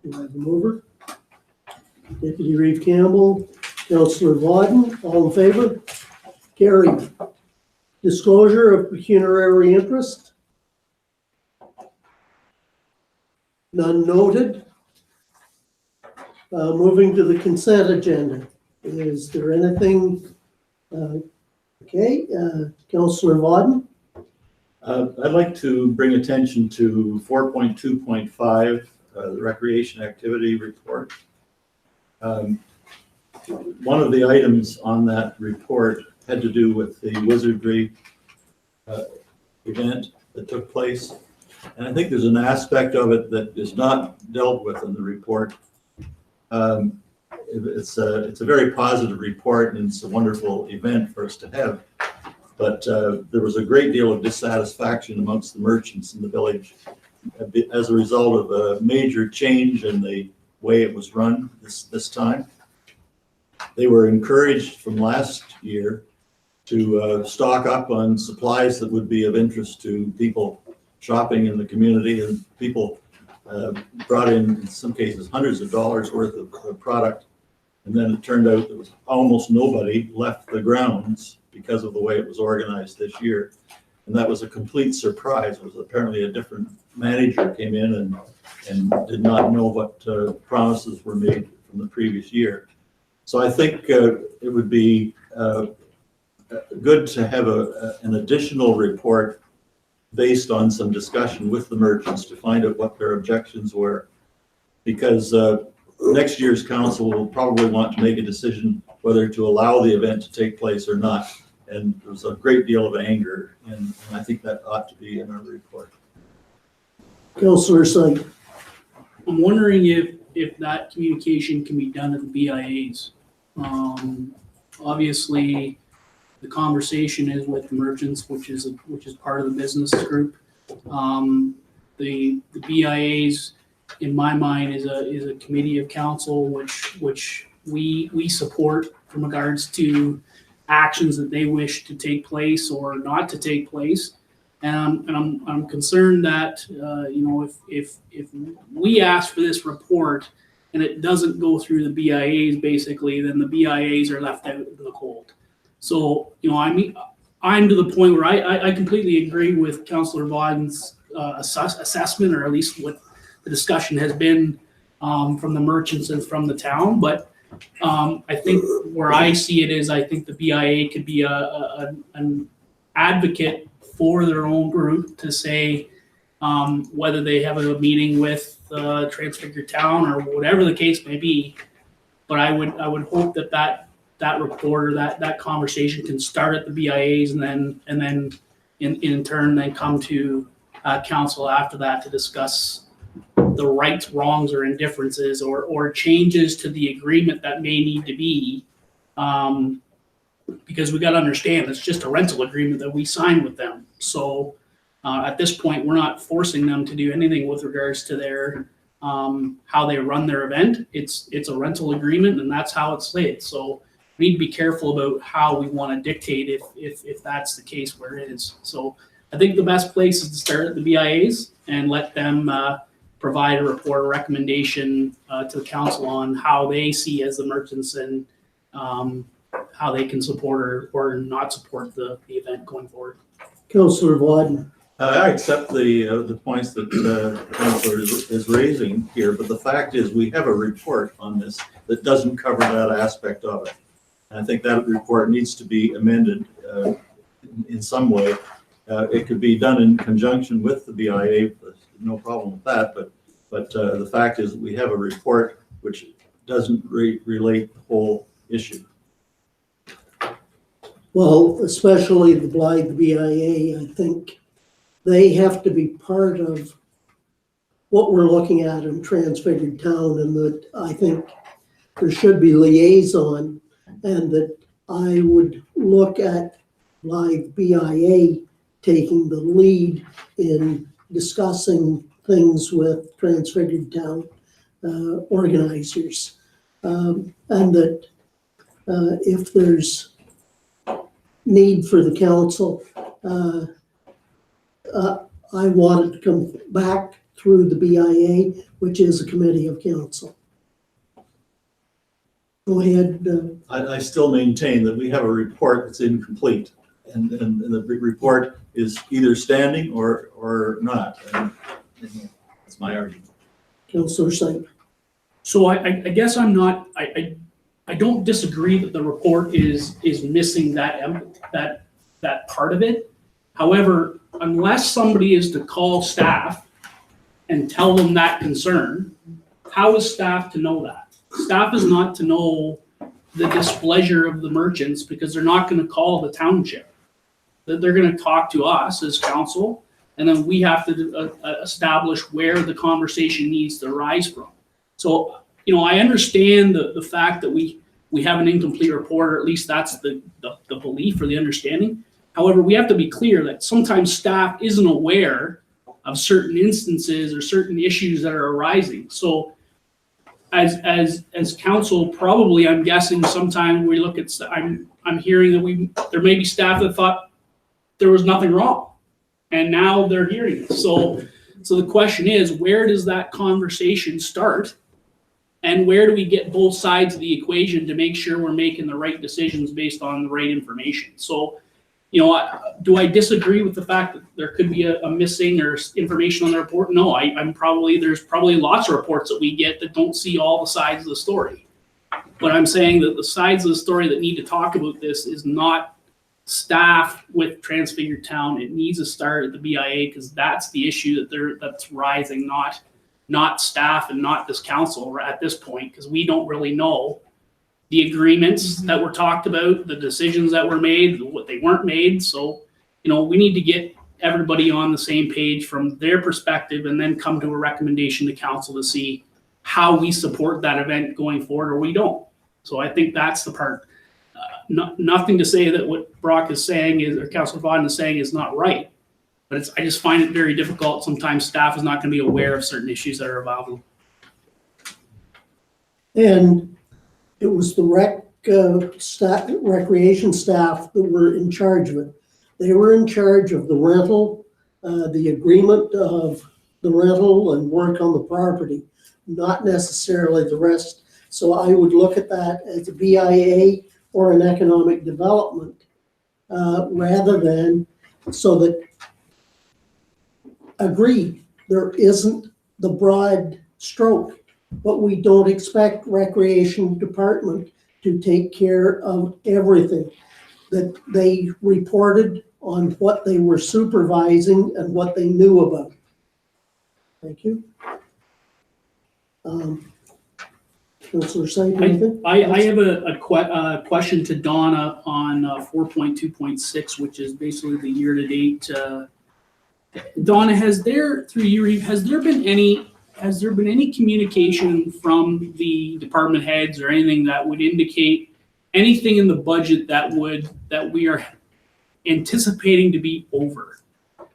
Do I have a mover? Deputy Reeve Campbell, Councillor Vodden, all in favor? Carried. Disclosure of pecuniary interest. None noted. Moving to the consent agenda. Is there anything? Okay, Councillor Vodden. I'd like to bring attention to 4.2.5, the recreation activity report. One of the items on that report had to do with the wizardry event that took place. And I think there's an aspect of it that is not dealt with in the report. It's a very positive report, and it's a wonderful event for us to have. But there was a great deal of dissatisfaction amongst the merchants in the village as a result of a major change in the way it was run this time. They were encouraged from last year to stock up on supplies that would be of interest to people shopping in the community, and people brought in some cases hundreds of dollars worth of product, and then it turned out there was almost nobody left the grounds because of the way it was organized this year. And that was a complete surprise. It was apparently a different manager came in and did not know what promises were made from the previous year. So I think it would be good to have an additional report based on some discussion with the merchants to find out what their objections were. Because next year's council will probably want to make a decision whether to allow the event to take place or not. And there's a great deal of anger, and I think that ought to be in our report. Councillor Syke. I'm wondering if that communication can be done at the BIAs. Obviously, the conversation is with the merchants, which is part of the business group. The BIAs, in my mind, is a committee of council which we support from regards to actions that they wish to take place or not to take place. And I'm concerned that if we ask for this report and it doesn't go through the BIAs, basically, then the BIAs are left out in the cold. So I'm to the point where I completely agree with Councillor Vodden's assessment, or at least what the discussion has been from the merchants and from the town. But I think where I see it is, I think the BIA could be an advocate for their own group to say whether they have a meeting with Transfigured Town or whatever the case may be. But I would hope that report or that conversation can start at the BIAs and then in turn then come to council after that to discuss the rights, wrongs, or indifferences or changes to the agreement that may need to be, because we got to understand it's just a rental agreement that we signed with them. So at this point, we're not forcing them to do anything with regards to their how they run their event. It's a rental agreement, and that's how it's laid. So we need to be careful about how we want to dictate if that's the case where it is. So I think the best place is to start at the BIAs and let them provide a report, a recommendation to the council on how they see as the merchants and how they can support or not support the event going forward. Councillor Vodden. I accept the points that the councillor is raising here, but the fact is we have a report on this that doesn't cover that aspect of it. And I think that report needs to be amended in some way. It could be done in conjunction with the BIA, no problem with that, but the fact is that we have a report which doesn't relate the whole issue. Well, especially the Blythe BIA, I think they have to be part of what we're looking at in Transfigured Town, and that I think there should be liaison, and that I would look at Blythe BIA taking the lead in discussing things with Transfigured Town organizers, and that if there's need for the council, I want it to come back through the BIA, which is a committee of council. Go ahead. I still maintain that we have a report that's incomplete, and the report is either standing or not. And that's my argument. Councillor Sype. So I guess I'm not, I don't disagree that the report is missing that part of it. However, unless somebody is to call staff and tell them that concern, how is staff to know that? Staff is not to know the displeasure of the merchants because they're not gonna call the township. That they're gonna talk to us as council, and then we have to establish where the conversation needs to arise from. So, I understand the fact that we have an incomplete report, or at least that's the belief or the understanding. However, we have to be clear that sometimes staff isn't aware of certain instances or certain issues that are arising. So as council, probably, I'm guessing sometimes we look at, I'm hearing that there may be staff that thought there was nothing wrong, and now they're hearing it. So the question is, where does that conversation start? And where do we get both sides of the equation to make sure we're making the right decisions based on the right information? So, do I disagree with the fact that there could be a missing or information on the report? No, there's probably lots of reports that we get that don't see all the sides of the story. But I'm saying that the sides of the story that need to talk about this is not staff with Transfigured Town. It needs to start at the BIA, because that's the issue that's rising, not staff and not this council at this point, because we don't really know the agreements that were talked about, the decisions that were made, what they weren't made. So, we need to get everybody on the same page from their perspective, and then come to a recommendation to council to see how we support that event going forward, or we don't. So I think that's the part. Nothing to say that what Brock is saying or Councilor Vaughn is saying is not right. But I just find it very difficult. Sometimes staff is not going to be aware of certain issues that are involved. And it was the recreation staff that were in charge of it. They were in charge of the rental, the agreement of the rental and work on the property, not necessarily the rest. So I would look at that as a BIA or an economic development, rather than, so that, agreed, there isn't the broad stroke, but we don't expect recreation department to take care of everything. That they reported on what they were supervising and what they knew about. Thank you. Councilor Sype, anything? I have a question to Donna on 4.2.6, which is basically the year-to-date. Donna, has there been any communication from the department heads or anything that would indicate anything in the budget that we are anticipating to be over?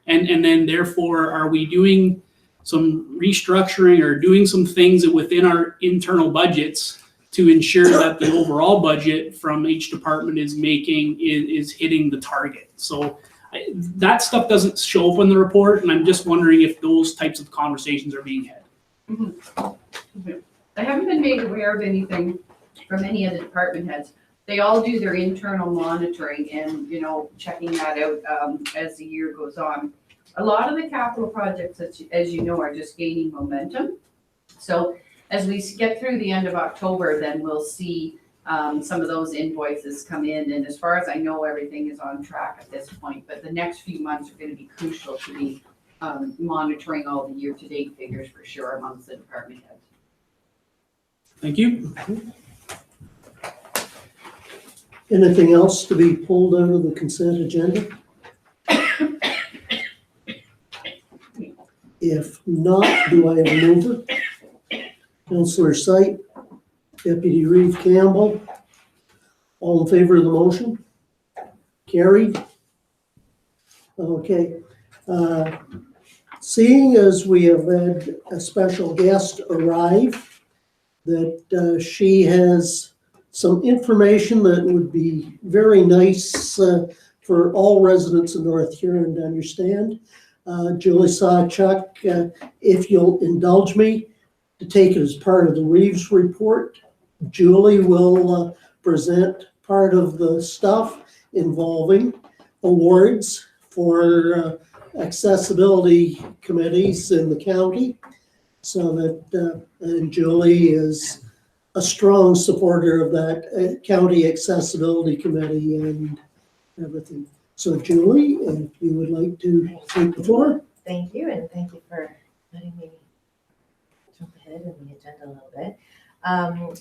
And then therefore, are we doing some restructuring or doing some things within our internal budgets to ensure that the overall budget from each department is hitting the target? So that stuff doesn't show up in the report, and I'm just wondering if those types of conversations are being had. Mm-hmm. I haven't been made aware of anything from any of the department heads. They all do their internal monitoring and, checking that out as the year goes on. A lot of the capital projects, as you know, are just gaining momentum. So as we get through the end of October, then we'll see some of those invoices come in. And as far as I know, everything is on track at this point. But the next few months are going to be crucial to be monitoring all the year-to-date figures for sure amongst the department heads. Thank you. Anything else to be pulled out of the consent agenda? If not, do I have a mover? Councilor Sype, Deputy Reeve Campbell, all in favor of the motion? Carried. Okay. Seeing as we have had a special guest arrive, that she has some information that would be very nice for all residents of North Huron to understand. Julie Sawchuk, if you'll indulge me to take it as part of the Reeves report. Julie will present part of the stuff involving awards for accessibility committees in the county. So that, and Julie is a strong supporter of that county accessibility committee and everything. So Julie, if you would like to take the floor. Thank you, and thank you for letting me jump ahead in the agenda a little bit.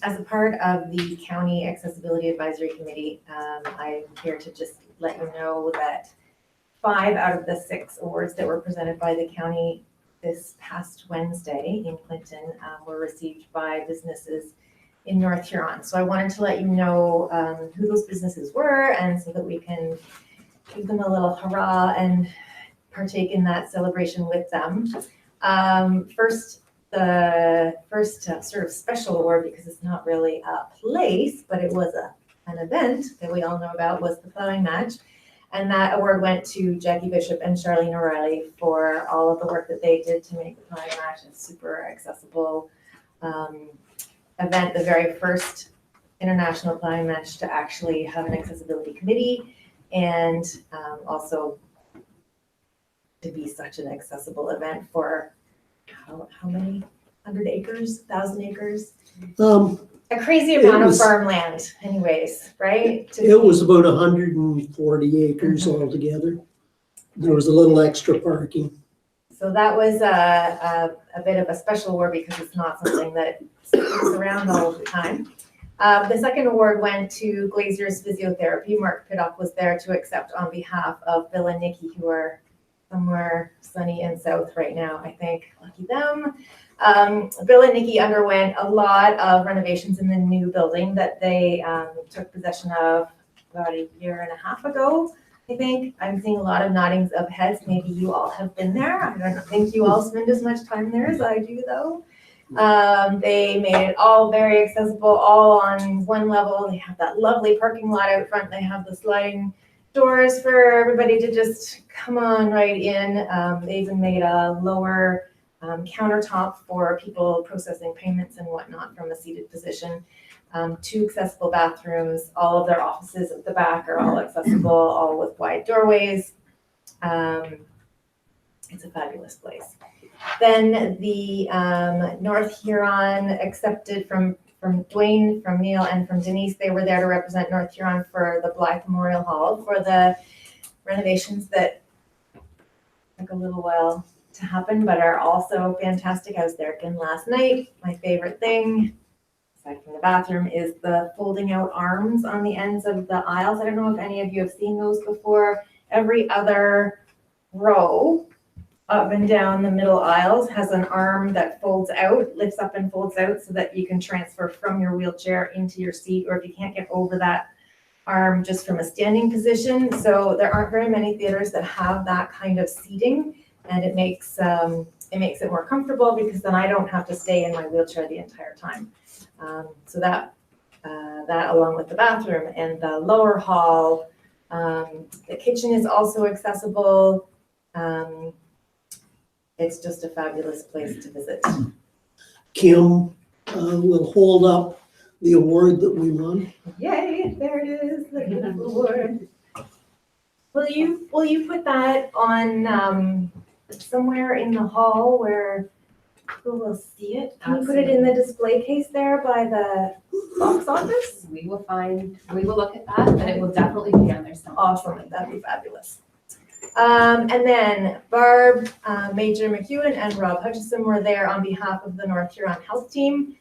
As a part of the County Accessibility Advisory Committee, I'm here to just let you know that 5 out of the 6 awards that were presented by the county this past Wednesday in Clinton were received by businesses in North Huron. So I wanted to let you know who those businesses were, and so that we can give them a little hurrah and partake in that celebration with them. The first sort of special award, because it's not really a place, but it was an event that we all know about, was the plowing match. And that award went to Jackie Bishop and Charlene O'Reilly for all of the work that they did to make the plowing match a super accessible event, the very first international plowing match to actually have an accessibility committee, and also to be such an accessible event for how many 100 acres, 1,000 acres? A crazy amount of farmland anyways, right? It was about 140 acres altogether. There was a little extra parking. So that was a bit of a special award because it's not something that sticks around all of the time. The second award went to Glazier's Physiotherapy. Mark Piddock was there to accept on behalf of Bill and Nikki, who are somewhere sunny and south right now, I think. Lucky them. Bill and Nikki underwent a lot of renovations in the new building that they took possession of about a year and a half ago, I think. I'm seeing a lot of noddings of heads. Maybe you all have been there. I don't think you all spend as much time there as I do, though. They made it all very accessible, all on one level. They have that lovely parking lot out front. They have the sliding doors for everybody to just come on right in. They even made a lower countertop for people processing payments and whatnot from a seated position. 2 accessible bathrooms. All of their offices at the back are all accessible, all with wide doorways. It's a fabulous place. Then the North Huron accepted from Dwayne, from Neil, and from Denise. They were there to represent North Huron for the Blythe Memorial Hall for the renovations that took a little while to happen, but are also fantastic. I was there again last night. My favorite thing, aside from the bathroom, is the folding out arms on the ends of the aisles. I don't know if any of you have seen those before. Every other row up and down the middle aisles has an arm that folds out, lifts up and folds out so that you can transfer from your wheelchair into your seat, or if you can't get over that arm, just from a standing position. So there aren't very many theaters that have that kind of seating, and it makes it more comfortable because then I don't have to stay in my wheelchair the entire time. So that along with the bathroom and the lower hall, the kitchen is also accessible. It's just a fabulous place to visit. Kim will hold up the award that we won. Yay, there it is, the beautiful award. Will you put that on somewhere in the hall where people will see it? Can you put it in the display case there by the box office? We will look at that, but it will definitely be on there somewhere. Awesome, that'd be fabulous. And then Barb, Major McEwen, and Rob Hutchison were there on behalf of the North Huron Health Team.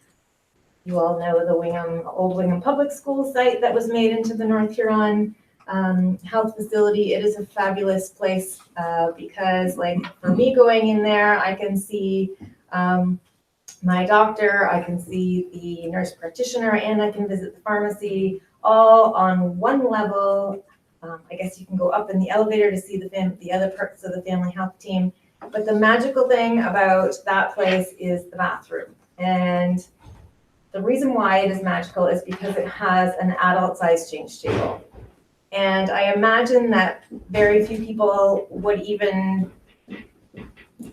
You all know the old Wingham Public School site that was made into the North Huron Health Facility. It is a fabulous place because, like, for me going in there, I can see my doctor, I can see the nurse practitioner, and I can visit the pharmacy all on one level. I guess you can go up in the elevator to see the other parts of the family health team. But the magical thing about that place is the bathroom. And the reason why it is magical is because it has an adult size change table. And I imagine that very few people would even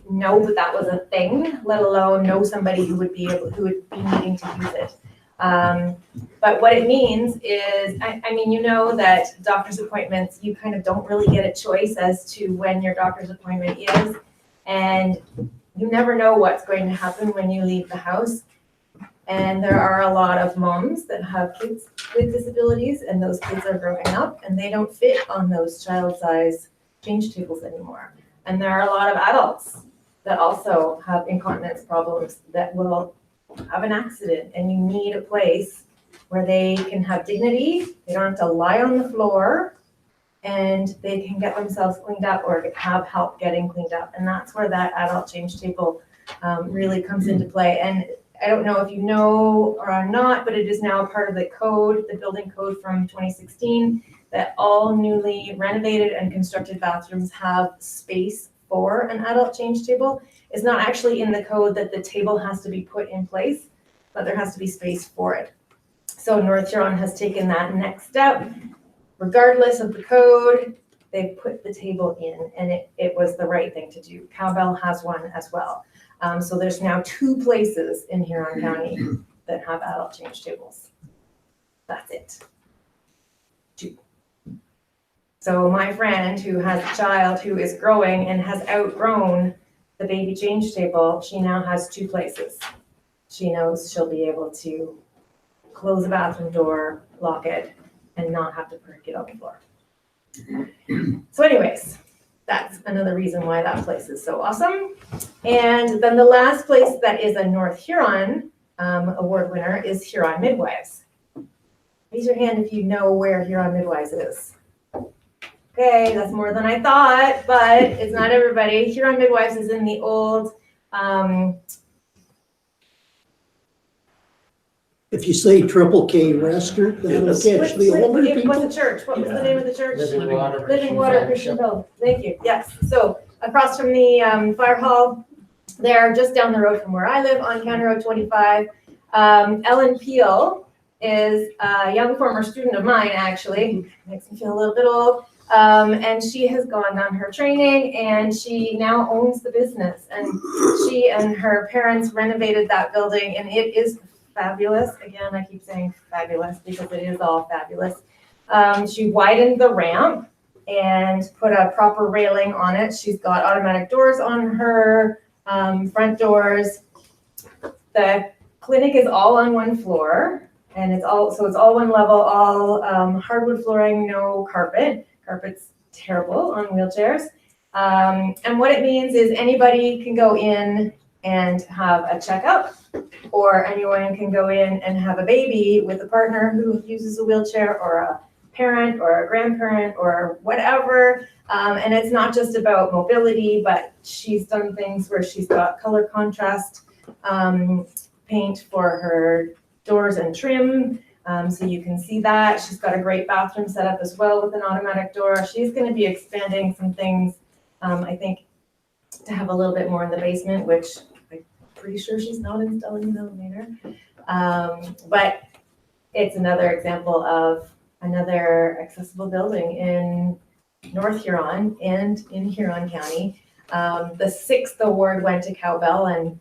know that that was a thing, let alone know somebody who would be needing to use it. But what it means is, I mean, you know that doctor's appointments, you kind of don't really get a choice as to when your doctor's appointment is. And you never know what's going to happen when you leave the house. And there are a lot of moms that have kids with disabilities, and those kids are growing up and they don't fit on those child size change tables anymore. And there are a lot of adults that also have incontinence problems that will have an accident, and you need a place where they can have dignity, they don't have to lie on the floor, and they can get themselves cleaned up or have help getting cleaned up. And that's where that adult change table really comes into play. And I don't know if you know or not, but it is now part of the code, the building code from 2016, that all newly renovated and constructed bathrooms have space for an adult change table. It's not actually in the code that the table has to be put in place, but there has to be space for it. So North Huron has taken that next step. Regardless of the code, they put the table in, and it was the right thing to do. Cowbell has one as well. So there's now 2 places in Huron County that have adult change tables. That's it. 2. So my friend who has a child who is growing and has outgrown the baby change table, she now has 2 places. She knows she'll be able to close the bathroom door, lock it, and not have to put her kid on the floor. So anyways, that's another reason why that place is so awesome. And then the last place that is a North Huron award winner is Huron Midwives. Raise your hand if you know where Huron Midwives is. Okay, that's more than I thought, but it's not everybody. Huron Midwives is in the old, If you say Triple K Restaurant, that'll catch the older it was people. a church. What was the name of the church? Living Water. Living Water Christian Hill. Thank you. Yes. So across from the fire hall, there, just down the road from where I live on County Road 25. Ellen Peel is a young former student of mine, actually. Makes me feel a little bit old. And she has gone on her training, and she now owns the business. And she and her parents renovated that building, and it is fabulous. Again, I keep saying fabulous because it is all fabulous. She widened the ramp and put a proper railing on it. She's got automatic doors on her front doors. The clinic is all on one floor, and it's all one level, all hardwood flooring, no carpet. Carpet's terrible on wheelchairs. And what it means is anybody can go in and have a checkup, or anyone can go in and have a baby with a partner who uses a wheelchair, or a parent or a grandparent or whatever. And it's not just about mobility, but she's done things where she's got color contrast paint for her doors and trim. So you can see that. She's got a great bathroom set up as well with an automatic door. She's going to be expanding some things, I think, to have a little bit more in the basement, which I'm pretty sure she's not installing an elevator. But it's another example of another accessible building in North Huron and in Huron County. The 6th award went to Cowbell, and I'm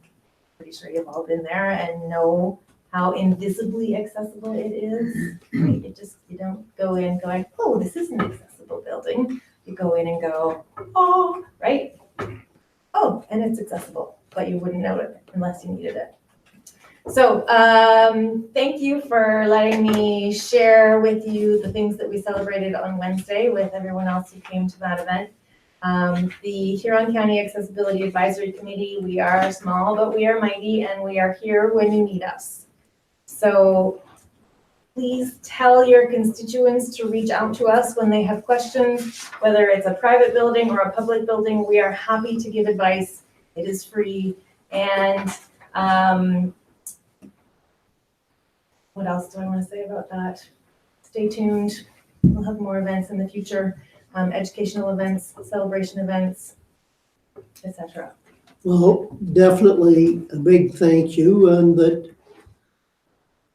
pretty sure you've all been there and know how invisibly accessible it is. You don't go in going, oh, this is an accessible building. You go in and go, oh, right? Oh, and it's accessible, but you wouldn't know it unless you needed it. So thank you for letting me share with you the things that we celebrated on Wednesday with everyone else who came to that event. The Huron County Accessibility Advisory Committee, we are small, but we are mighty, and we are here when you need us. So please tell your constituents to reach out to us when they have questions, whether it's a private building or a public building. We are happy to give advice. It is free. And what else do I want to say about that? Stay tuned. We'll have more events in the future, educational events, celebration events, etc. Well, definitely a big thank you, and that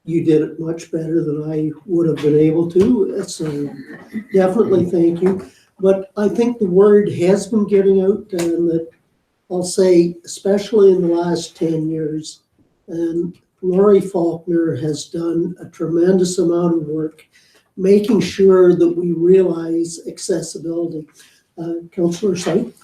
you did it much better than I would have been able to. So definitely thank you. But I think the word has been getting out, and that I'll say, especially in the last 10 years, and Lori Faulkner has done a tremendous amount of work making sure that we realize accessibility. Councillor Syke?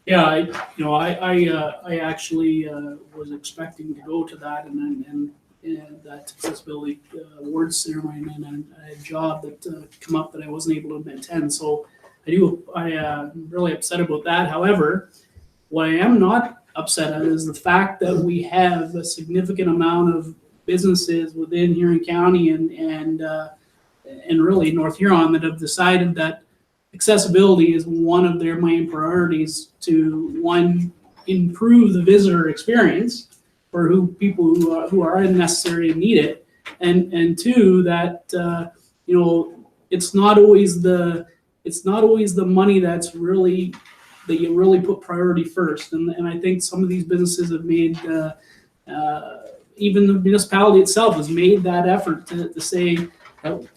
Yeah, I actually was expecting to go to that and that accessibility awards ceremony, and I had a job that come up that I wasn't able to attend. So I'm really upset about that. However, what I am not upset at is the fact that we have a significant amount of businesses within Huron County and really North Huron that have decided that accessibility is one of their main priorities to, one, improve the visitor experience for people who are unnecessary and need it, and two, that it's not always the money that you really put priority first, and I think some of these businesses have made even the municipality itself has made that effort to say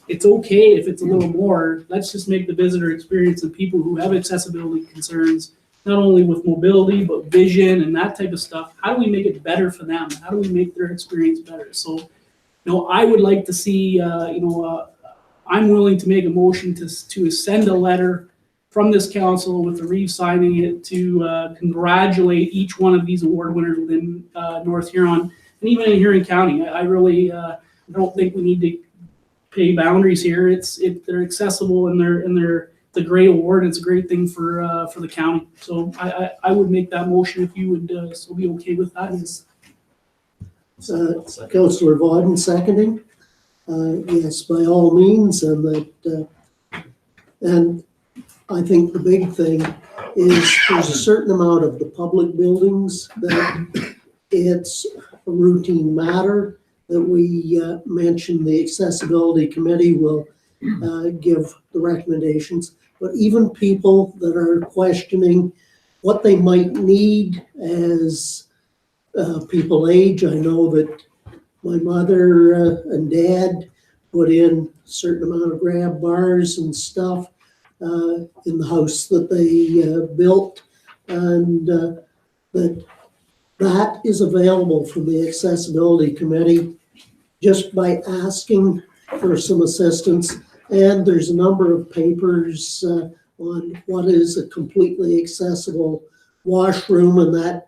it's okay if it's a little more. Let's just make the visitor experience and people who have accessibility concerns, not only with mobility, but vision and that type of stuff. How do we make it better for them? How do we make their experience better? So, I would like to see, I'm willing to make a motion to send a letter from this council with the Reeve signing it to congratulate each one of these award winners within North Huron and even in Huron County. I really don't think we need to pay boundaries here. They're accessible and it's a great award. It's a great thing for the county. So I would make that motion if you would still be okay with that. Councillor Vaughan seconding. Yes, by all means, and I think the big thing is there's a certain amount of the public buildings that it's a routine matter that we mentioned. The accessibility committee will give the recommendations, but even people that are questioning what they might need as people age. I know that my mother and dad put in a certain amount of grab bars and stuff in the house that they built, and that is available from the accessibility committee just by asking for some assistance. And there's a number of papers on what is a completely accessible washroom, and that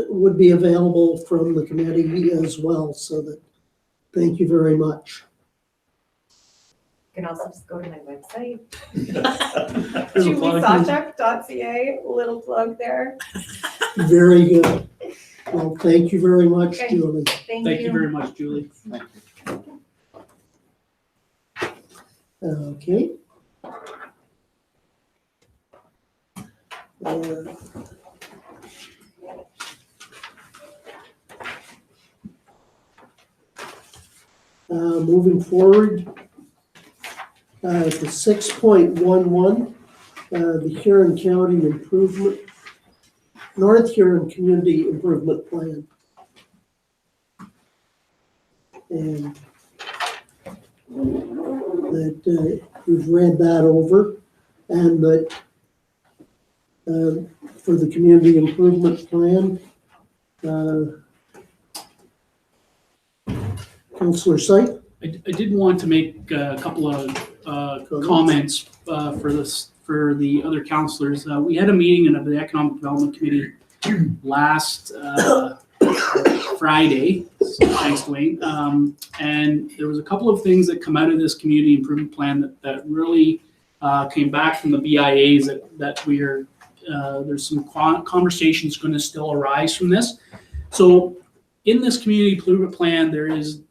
would be available from the committee as well. So that, thank you very much. You can also just go to my website. There's a plug. JulieSawchuk.ca, little plug there. Very good. Well, thank you very much, Okay. Julie. Thank you very much, Julie. Okay. Moving forward to 6.11, the Huron County Improvement, North Huron Community Improvement Plan. And that we've read that over, and that for the community improvement plan, Councillor Syke. I did want to make a couple of comments for the other councillors. We had a meeting of the Economic Development Committee last Friday, thanks Dwayne, and there was a couple of things that come out of this community improvement plan that really came back from the BIAs that we are, there's some conversations going to still arise from this. So in this community improvement plan, there is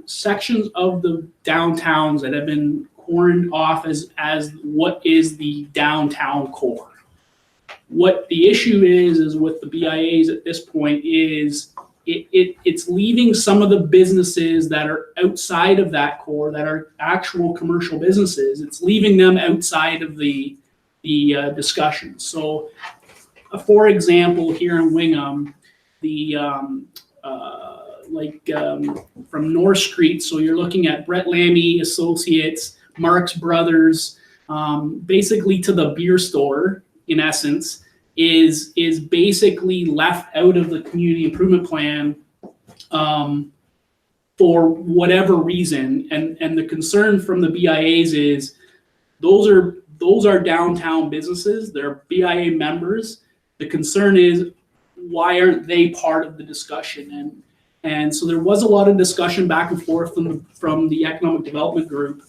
sections of the downtowns that have been cornered off as what is the downtown core. What the issue is with the BIAs at this point is it's leaving some of the businesses that are outside of that core, that are actual commercial businesses. It's leaving them outside of the discussion. So, for example, here in Wingham, from North Street, so you're looking at Brett Lammy Associates, Marx Brothers, basically to the beer store, in essence, is basically left out of the community improvement plan for whatever reason. And the concern from the BIAs is those are downtown businesses. They're BIA members. The concern is, why aren't they part of the discussion? And so there was a lot of discussion back and forth from the economic development group.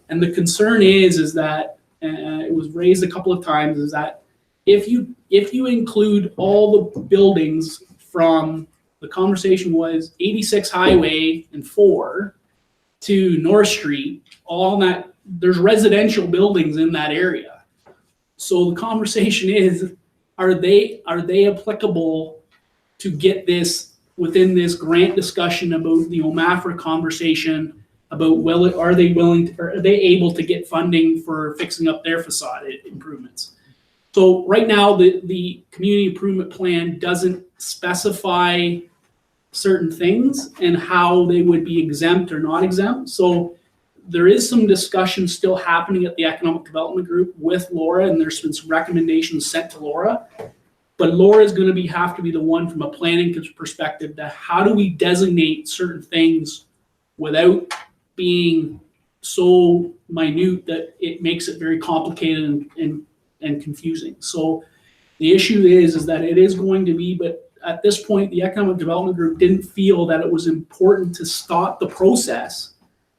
And the concern is that it was raised a couple of times, is that if you include all the buildings from, the conversation was 86 Highway and 4 to North Street, all that, there's residential buildings in that area. So the conversation is, are they applicable to get this within this grant discussion about the OMAFRA conversation about, well, are they able to get funding for fixing up their facade improvements? So right now, the community improvement plan doesn't specify certain things and how they would be exempt or not exempt. So there is some discussion still happening at the economic development group with Laura, and there's been some recommendations sent to Laura. But Laura is going to have to be the one from a planning perspective that how do we designate certain things without being so minute that it makes it very complicated and confusing. So the issue is that it is going to be, but at this point, the economic development group didn't feel that it was important to stop the process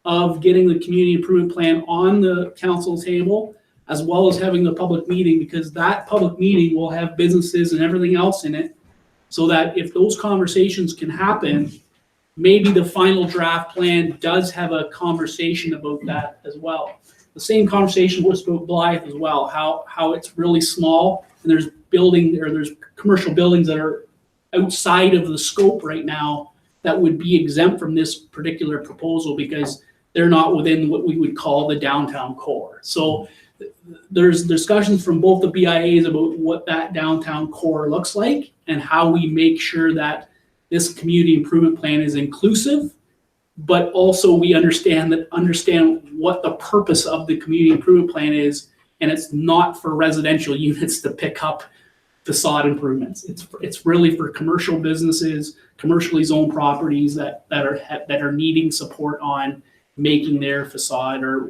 of getting the community improvement plan on the council table, as well as having the public meeting, because that public meeting will have businesses and everything else in it, so that if those conversations can happen, maybe the final draft plan does have a conversation about that as well. The same conversation was about Blythe as well, how it's really small, and there's commercial buildings that are outside of the scope right now that would be exempt from this particular proposal because they're not within what we would call the downtown core. So there's discussions from both the BIAs about what that downtown core looks like and how we make sure that this community improvement plan is inclusive, but also we understand what the purpose of the community improvement plan is, and it's not for residential units to pick up facade improvements. It's really for commercial businesses, commercially zoned properties that are needing support on making their facade or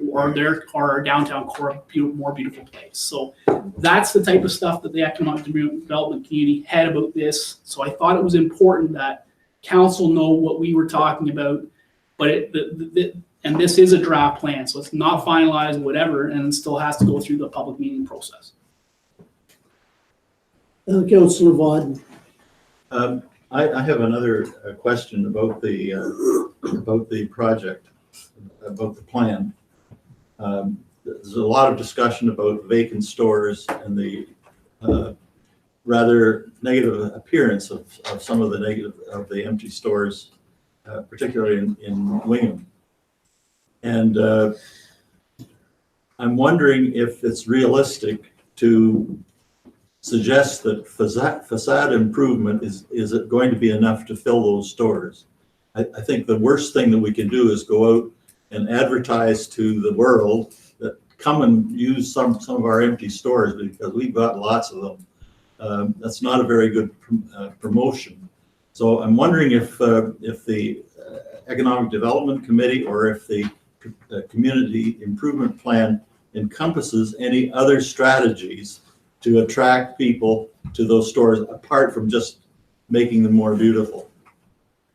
our downtown core a more beautiful place. So that's the type of stuff that the economic development community had about this. So I thought it was important that council know what we were talking about, but and this is a draft plan, so it's not finalized, whatever, and it still has to go through the public meeting process. Councillor Vaughn. I have another question about the project, about the plan. There's a lot of discussion about vacant stores and the rather negative appearance of some of the empty stores, particularly in Wingham. And I'm wondering if it's realistic to suggest that facade improvement is it going to be enough to fill those stores. I think the worst thing that we can do is go out and advertise to the world that come and use some of our empty stores because we've got lots of them. That's not a very good promotion. So I'm wondering if the Economic Development Committee or if the Community Improvement Plan encompasses any other strategies to attract people to those stores apart from just making them more beautiful.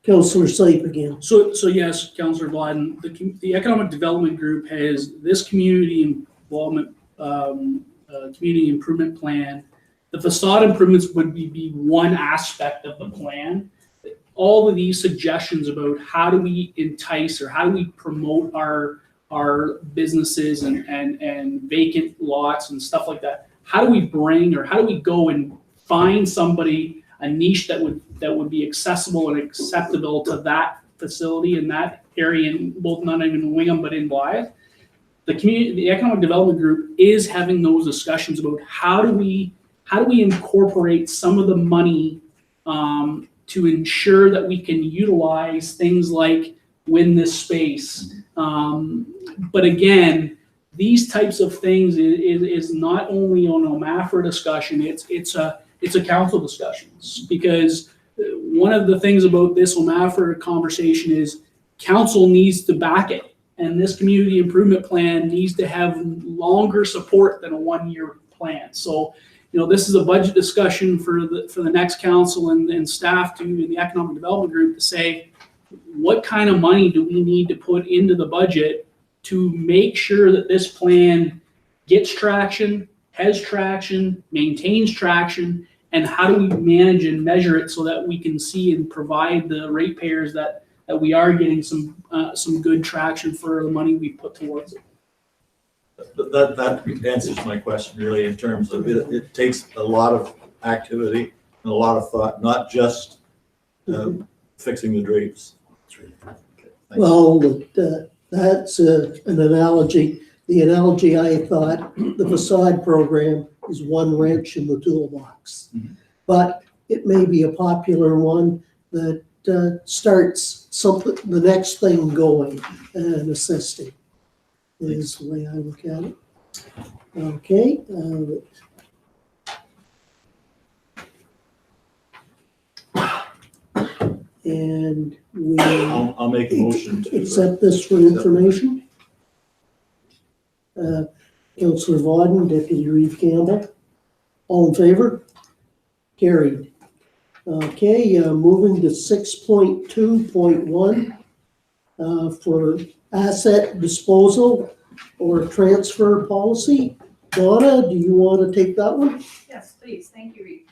Councillor Sype again. So yes, Councillor Gladden, the Economic Development Group has this community involvement, community improvement plan. The facade improvements would be one aspect of the plan. All of these suggestions about how do we entice or how do we promote our businesses and vacant lots and stuff like that. How do we go and find somebody, a niche that would be accessible and acceptable to that facility in that area, in both not even in Wingham but in Blythe? The Economic Development Group is having those discussions about how do we incorporate some of the money to ensure that we can utilize things like Win This Space. But again, these types of things is not only on OMAFRA discussion, it's it's a council discussions, because one of the things about this OMAFR conversation is council needs to back it. And this community improvement plan needs to have longer support than a 1-year plan. So, this is a budget discussion for the next council and staff to, in the economic development group, to say, what kind of money do we need to put into the budget to make sure that this plan gets traction, has traction, maintains traction, and how do we manage and measure it so that we can see and provide the ratepayers that we are getting some good traction for the money we put towards it. That answers my question really, in terms of it takes a lot of activity and a lot of thought, not just fixing the drapes. Okay, thanks. Well, that's an analogy. The analogy I thought, the facade program is one wrench in the toolbox. Mhm. But it may be a popular one that starts something, the next thing going and assisting, is the way I look at it. Okay. And we I'll make a motion to. accept this for information. Councillor Vauden, Deputy Reeve Campbell, all in favor? Carried. Okay, moving to 6.2.1 for asset disposal or transfer policy. Donna, do you want to take that one? Yes, please. Thank you, Reed.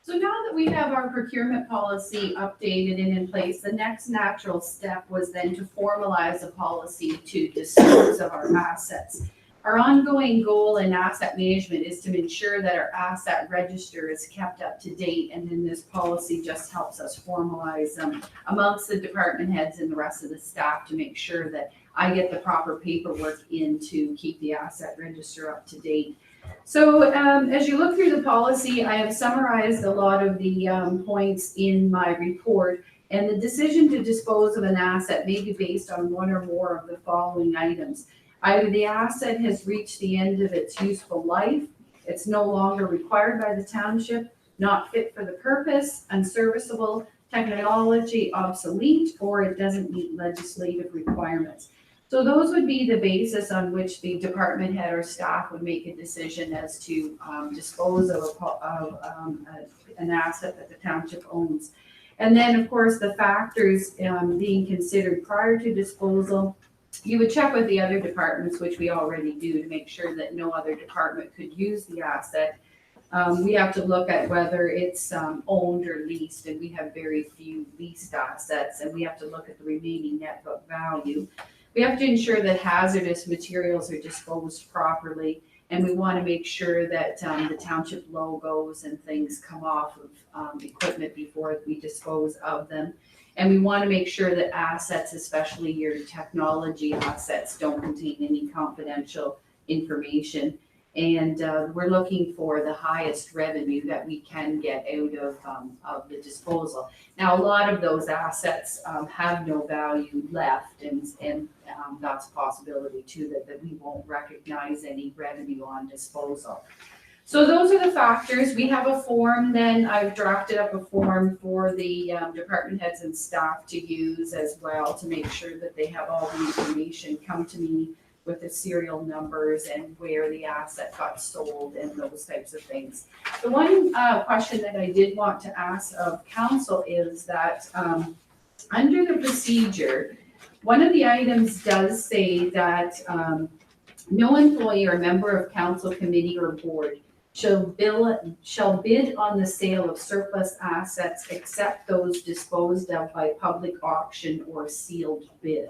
So now that we have our procurement policy updated and in place, the next natural step was then to formalize a policy to dispose of our assets. Our ongoing goal in asset management is to ensure that our asset register is kept up to date, and then this policy just helps us formalize them amongst the department heads and the rest of the staff to make sure that I get the proper paperwork in to keep the asset register up to date. So as you look through the policy, I have summarized a lot of the points in my report, and the decision to dispose of an asset may be based on one or more of the following items. Either the asset has reached the end of its useful life, it's no longer required by the township, not fit for the purpose, unserviceable, technology obsolete, or it doesn't meet legislative requirements. So those would be the basis on which the department head or staff would make a decision as to dispose of an asset that the township owns. And then, of course, the factors being considered prior to disposal. You would check with the other departments, which we already do, to make sure that no other department could use the asset. We have to look at whether it's owned or leased, and we have very few leased assets, and we have to look at the remaining net book value. We have to ensure that hazardous materials are disposed properly, and we want to make sure that the township logos and things come off of equipment before we dispose of them. And we want to make sure that assets, especially your technology assets, don't contain any confidential information. And we're looking for the highest revenue that we can get out of the disposal. Now, a lot of those assets have no value left, and that's a possibility too, that we won't recognize any revenue on disposal. So those are the factors. We have a form then. I've drafted up a form for the department heads and staff to use as well, to make sure that they have all the information come to me with the serial numbers and where the asset got sold and those types of things. The one question that I did want to ask of council is that under the procedure, one of the items does say that no employee or member of council, committee, or board shall bid on the sale of surplus assets except those disposed of by public auction or sealed bid.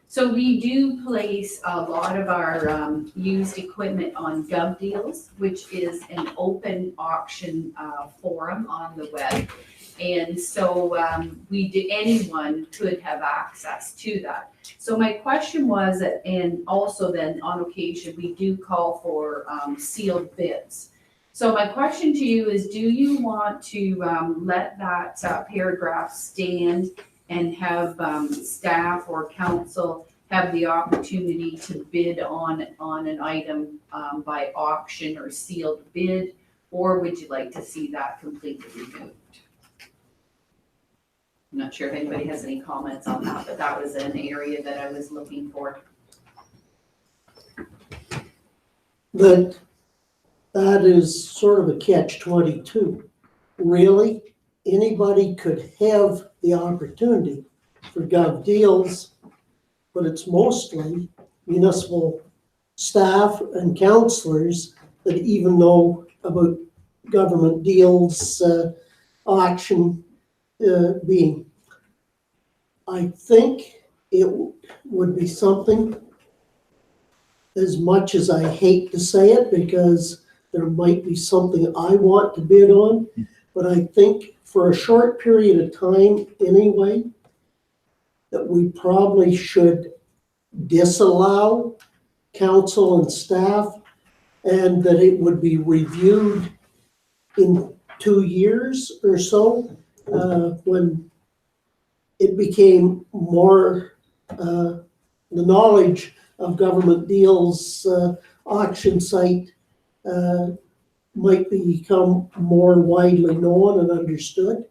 So we do place a lot of our used equipment on GovDeals, which is an open auction forum on the web. And so anyone could have access to that. So my question was, and also then on occasion, we do call for sealed bids. So my question to you is, do you want to let that paragraph stand and have staff or council have the opportunity to bid on an item by auction or sealed bid? or would you like to see that completely removed? I'm not sure if anybody has any comments on that, but that was an area that I was looking for. That is sort of a catch-22. Really, anybody could have the opportunity for gov deals, but it's mostly municipal staff and councillors that even know about government deals, auction being. I think it would be something, as much as I hate to say it, because there might be something I want to bid on, but I think for a short period of time anyway, that we probably should disallow council and staff, and that it would be reviewed in 2 years or so, when it became more, the knowledge of government deals, auction site, might become more widely known and understood.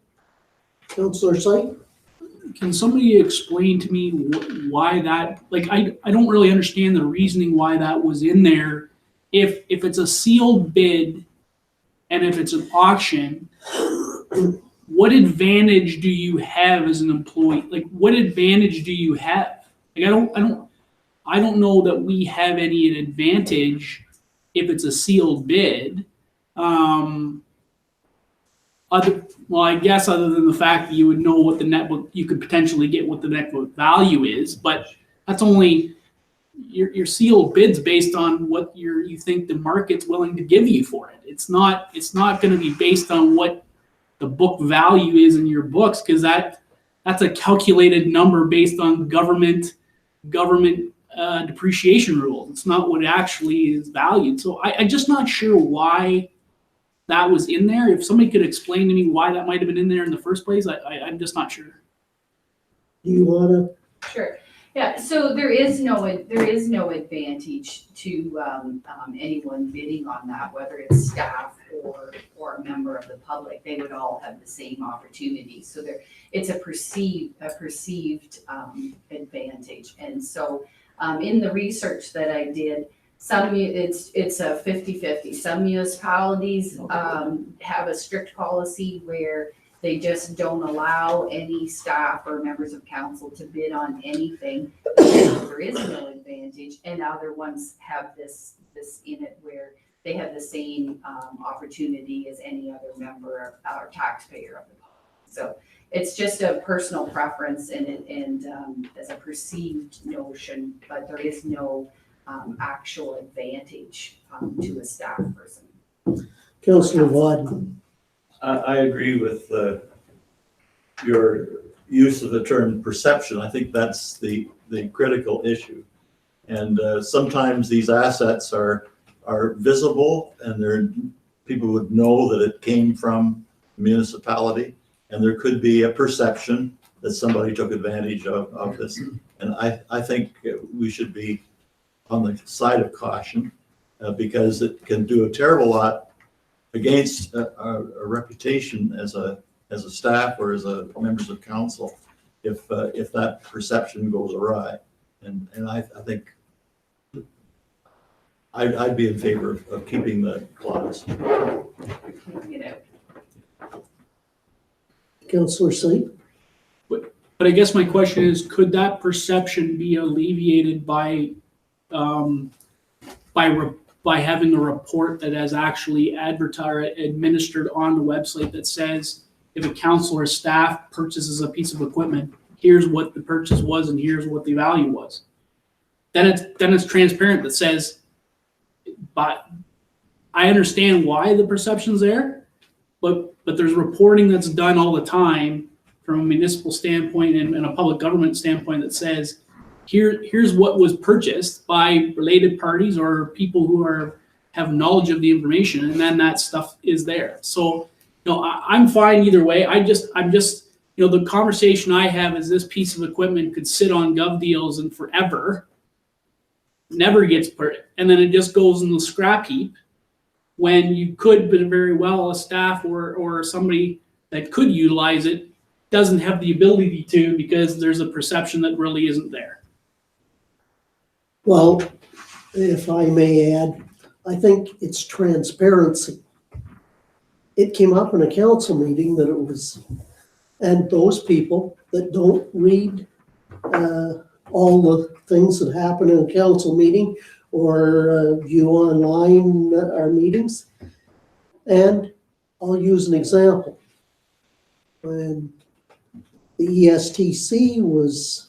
Councillor Site? Can somebody explain to me why that, like, I don't really understand the reasoning why that was in there. If it's a sealed bid and if it's an auction, what advantage do you have as an employee? Like, what advantage do you have? Like, I don't know that we have any advantage if it's a sealed bid. I guess other than the fact that you would know what the net book, you could potentially get what the net book value is, but that's only your sealed bids based on what you think the market's willing to give you for it. It's not going to be based on what the book value is in your books, because that's a calculated number based on government depreciation rules. It's not what actually is valued. So I'm just not sure why that was in there. If somebody could explain to me why that might have been in there in the first place, I'm just not sure. Do you wanna? Sure. Yeah, so there is no advantage to anyone bidding on that, whether it's staff or a member of the public. They would all have the same opportunity. So it's a perceived advantage. And so in the research that I did, it's a 50-50. Some municipalities have a strict policy where they just don't allow any staff or members of council to bid on anything. There is no advantage, and other ones have this in it where they have the same opportunity as any other member or taxpayer of the public. So it's just a personal preference and as a perceived notion, but there is no actual advantage to a staff person. Councillor Wadden? I agree with your use of the term perception. I think that's the critical issue. And sometimes these assets are visible, and people would know that it came from the municipality, and there could be a perception that somebody took advantage of this. And I think we should be on the side of caution because it can do a terrible lot against a reputation as a staff or as a members of council if that perception goes awry. And I think I'd be in favor of keeping the clause. Councillor Site? But I guess my question is, could that perception be alleviated by having a report that has actually administered on the website that says if a council or staff purchases a piece of equipment, here's what the purchase was and here's what the value was. Then it's transparent that says, but I understand why the perception's there, but there's reporting that's done all the time from a municipal standpoint and a public government standpoint that says, here's what was purchased by related parties or people who have knowledge of the information, and then that stuff is there. So, I'm fine either way. I'm just, the conversation I have is this piece of equipment could sit on gov deals and forever, never gets put, and then it just goes in the scrap heap. when you could, but very well, a staff or somebody that could utilize it doesn't have the ability to because there's a perception that really isn't there. Well, if I may add, I think it's transparency. It came up in a council meeting that it was, and those people that don't read all the things that happen in a council meeting or view online our meetings. And I'll use an example. When the ESTC was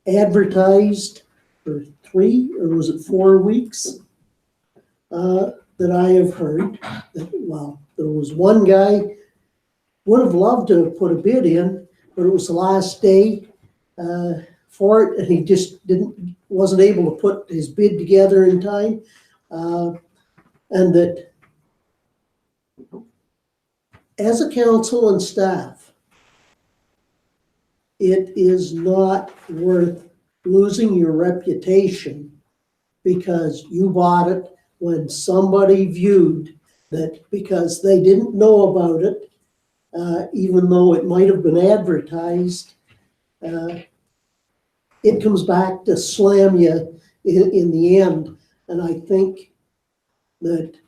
advertised for 3 or was it 4 weeks, that I have heard that, well, there was one guy would have loved to have put a bid in, but it was the last day for it, and he just wasn't able to put his bid together in time, and that as a council and staff, it is not worth losing your reputation because you bought it when somebody viewed that because they didn't know about it, even though it might have been advertised, it comes back to slam you in the end. And I think that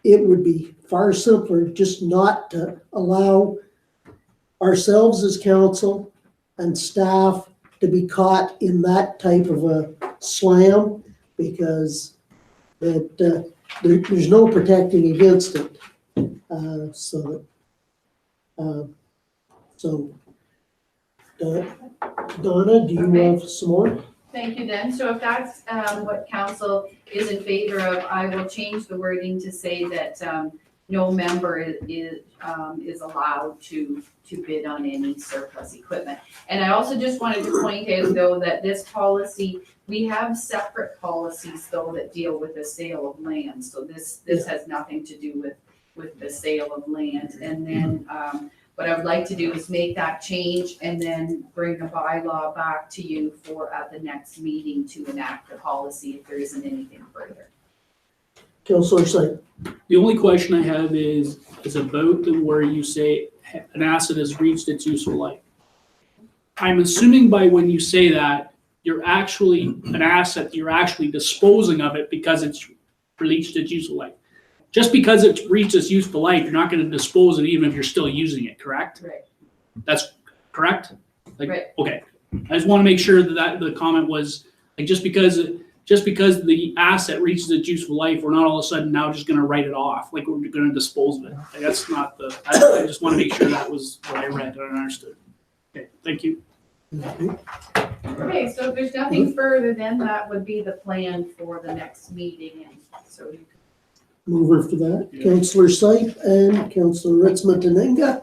it would be far simpler just not to allow ourselves as council and staff to be caught in that type of a slam, because there's no protecting against it. Donna, do you have some more? Thank you then. So if that's what council is in favor of, I will change the wording to say that no member is allowed to bid on any surplus equipment. And I also just wanted to point out though that this policy, we have separate policies though that deal with the sale of land. So this has nothing to do with the sale of land. And then what I would like to do is make that change and then bring a bylaw back to you for at the next meeting to enact the policy if there isn't anything further. Councillor Slade. The only question I have is about where you say an asset has reached its useful life. I'm assuming by when you say that, you're actually an asset, you're actually disposing of it because it's reached its useful life. Just because it's reached its useful life, you're not going to dispose of it even if you're still using it, correct? Right. That's correct? Right. Okay. I just want to make sure that the comment was like just because the asset reaches its useful life, we're not all of a sudden now just going to write it off, like we're going to dispose of it. Like that's not I just want to make sure that was what I read and understood. Okay, thank you. Okay, so if there's nothing further, then that would be the plan for the next meeting. And so you Mover for that. Yeah. Councillor Sype and Councillor Ritzman-Tenenga.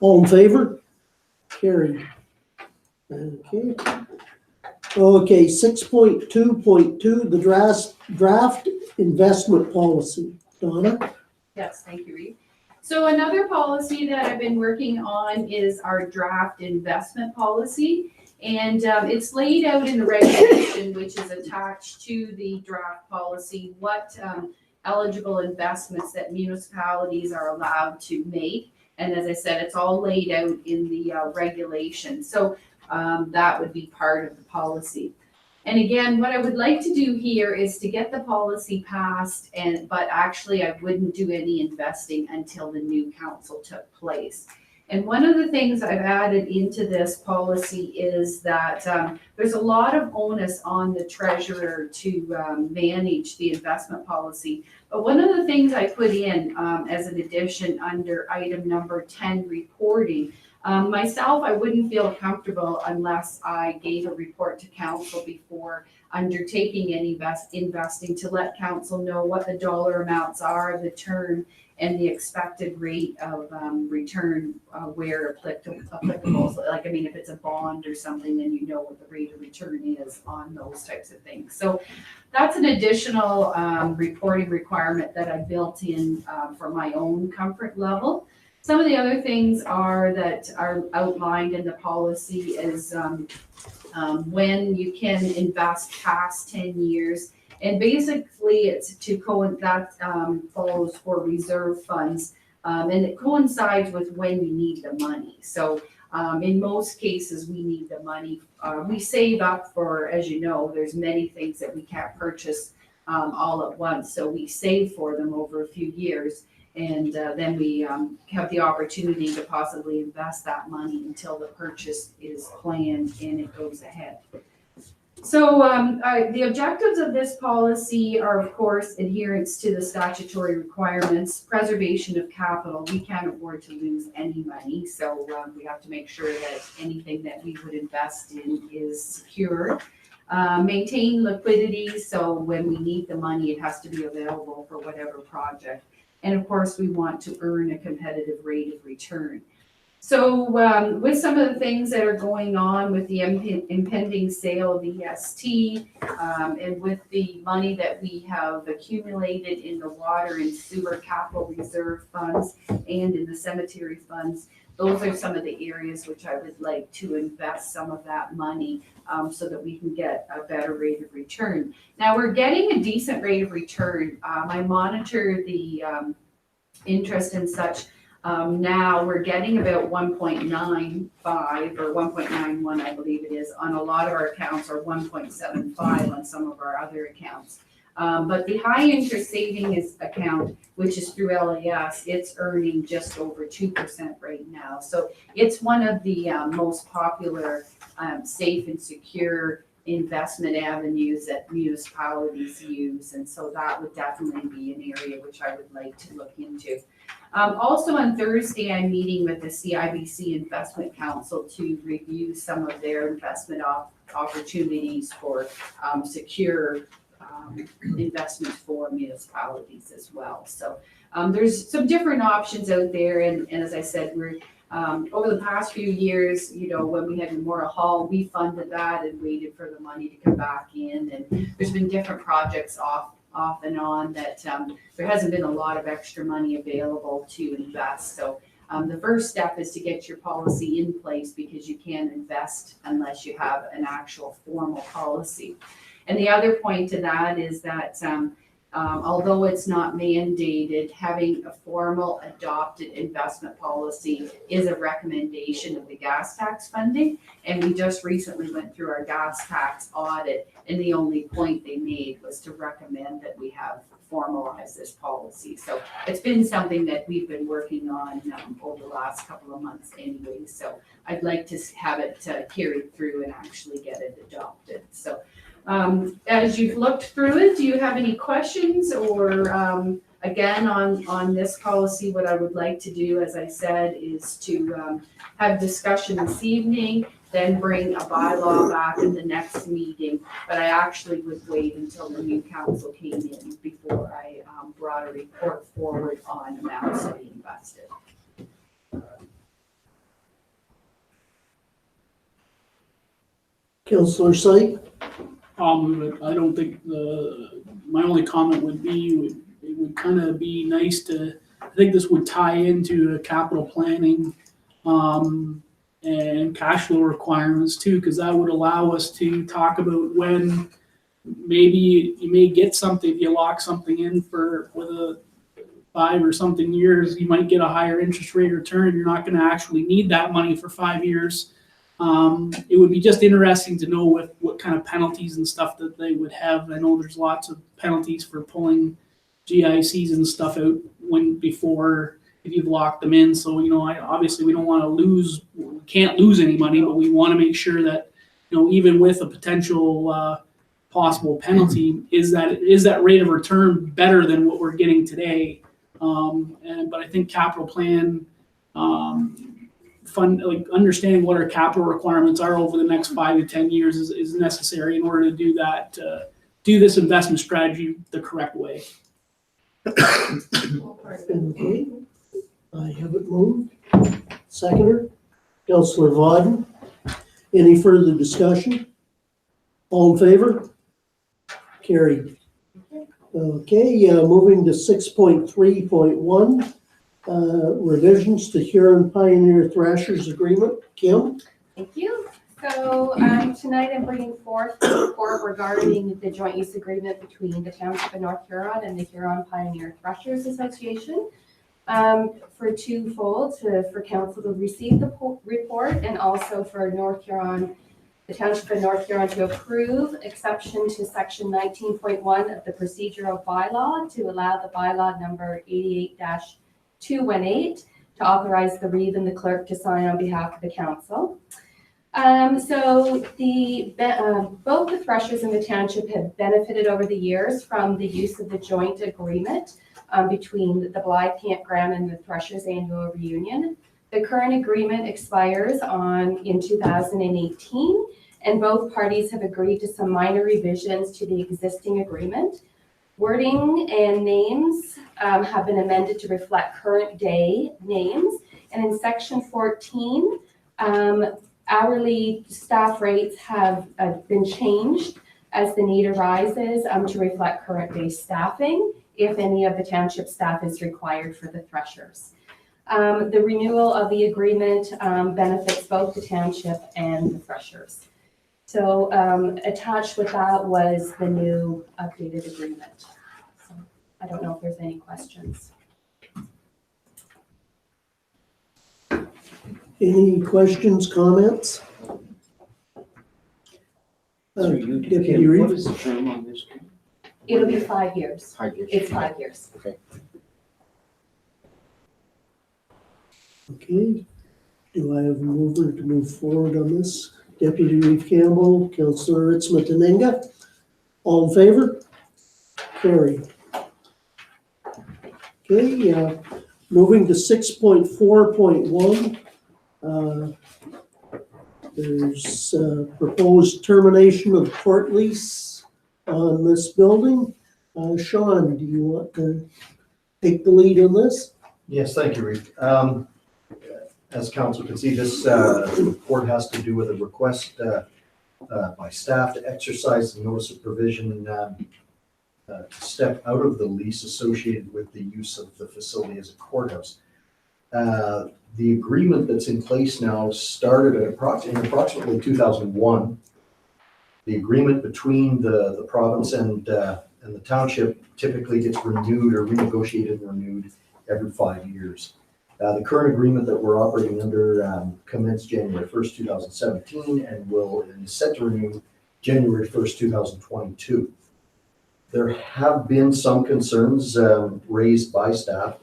All in favor? Carried. Okay. Okay, 6.2.2, the draft investment policy. Donna? Yes, thank you, Reed. So another policy that I've been working on is our draft investment policy. And it's laid out in the regulation, which is attached to the draft policy, what eligible investments that municipalities are allowed to make. And as I said, it's all laid out in the regulation. So that would be part of the policy. And again, what I would like to do here is to get the policy passed, but actually I wouldn't do any investing until the new council took place. And one of the things I've added into this policy is that there's a lot of onus on the treasurer to manage the investment policy. But one of the things I put in as an addition under item number 10, reporting, myself, I wouldn't feel comfortable unless I gave a report to council before undertaking any investing to let council know what the dollar amounts are, the term, and the expected rate of return where applicable. So like, I mean, if it's a bond or something, then you know what the rate of return is on those types of things. So that's an additional reporting requirement that I built in for my own comfort level. Some of the other things that are outlined in the policy is when you can invest past 10 years And basically, it's to that follows for reserve funds. And it coincides with when you need the money. So in most cases, we need the money. We save up for, as you know, there's many things that we can't purchase all at once. So we save for them over a few years. And then we have the opportunity to possibly invest that money until the purchase is planned and it goes ahead. So the objectives of this policy are, of course, adherence to the statutory requirements, preservation of capital. We can't afford to lose any money, so we have to make sure that anything that we would invest in is secure. Maintain liquidity, so when we need the money, it has to be available for whatever project. And of course, we want to earn a competitive rate of return. So with some of the things that are going on with the impending sale of EST and with the money that we have accumulated in the water and sewer capital reserve funds and in the cemetery funds, those are some of the areas which I would like to invest some of that money so that we can get a better rate of return. Now, we're getting a decent rate of return. I monitor the interest and such. Now we're getting about 1.95 or 1.91, I believe it is, on a lot of our accounts, or 1.75 on some of our other accounts. But the high interest savings account, which is through LAS, it's earning just over 2% right now. So it's one of the most popular, safe and secure investment avenues that municipalities use. And so that would definitely be an area which I would like to look into. Also on Thursday, I'm meeting with the CIBC Investment Council to review some of their investment opportunities for secure investments for municipalities as well. So there's some different options out there. And as I said, we're over the past few years, you know, when we had Memorial Hall, we funded that and waited for the money to come back in. And there's been different projects off and on that there hasn't been a lot of extra money available to invest. So the first step is to get your policy in place, because you can't invest unless you have an actual formal policy. And the other point to that is that although it's not mandated, having a formal adopted investment policy is a recommendation of the gas tax funding. And we just recently went through our gas tax audit, and the only point they made was to recommend that we have formalized this policy. So it's been something that we've been working on over the last couple of months anyway. So I'd like to have it carried through and actually get it adopted. So as you've looked through it, do you have any questions? Or again, on this policy, what I would like to do, as I said, is to have discussion this evening, then bring a bylaw back in the next meeting. But I actually would wait until the new council came in before I brought a report forward on amounts to be invested. Councillor Syke? I don't think my only comment would be, it would kind of be nice to, I think this would tie into capital planning and cash flow requirements too, because that would allow us to talk about when maybe you may get something, if you lock something in with a 5 or something years, you might get a higher interest rate return. You're not going to actually need that money for 5 years. It would be just interesting to know what kind of penalties and stuff that they would have. I know there's lots of penalties for pulling GICs and stuff out before if you've locked them in. So, you know, obviously we don't want to we can't lose any money, but we want to make sure that, you know, even with a potential possible penalty, is that rate of return better than what we're getting today? But I think capital plan, understanding what our capital requirements are over the next 5 to 10 years is necessary in order to do that, do this investment strategy the correct way. Okay, I have it moved. Seconder, Councillor Vauden. Any further discussion? All in favor? Carried. Okay, moving to 6.3.1. Revisions to Huron Pioneer Thrashers Agreement. Kim? Thank you. So tonight I'm bringing forth a report regarding the joint use agreement between the Township of North Huron and the Huron Pioneer Threshers Association. For twofold, for council to receive the report and also for North Huron, the Township of North Huron to approve exception to section 19.1 of the procedural bylaw to allow the bylaw number 88-218 to authorize the reeve and the clerk to sign on behalf of the council. So both the threshers and the township have benefited over the years from the use of the joint agreement between the Blythe Campground and the Threshers Annual Reunion. The current agreement expires in 2018, and both parties have agreed to some minor revisions to the existing agreement. Wording and names have been amended to reflect current day names, and in section 14, hourly staff rates have been changed as the need arises to reflect current day staffing, if any of the township staff is required for the threshers. The renewal of the agreement benefits both the township and the threshers. So attached with that was the new updated agreement. So I don't know if there's any questions. Any questions, comments? Deputy What Reeve? is the term on this? It'll be 5 years. 5 years. It's 5 years. Okay. Okay, do I have a mover to move forward on this? Deputy Reeve Campbell, Councillor Ritzma Tenenga, all in favor? Carried. Okay, moving to 6.4.1. There's proposed termination of court lease on this building. Sean, do you want to take the lead on this? Yes, thank you, Reeve. As council can see, this report has to do with a request by staff to exercise the notice of provision to step out of the lease associated with the use of the facility as a courthouse. The agreement that's in place now started at approximately 2001. The agreement between the province and the township typically gets renewed or renegotiated and renewed every 5 years. The current agreement that we're operating under commenced January 1st, 2017 and is set to renew January 1st, 2022. There have been some concerns raised by staff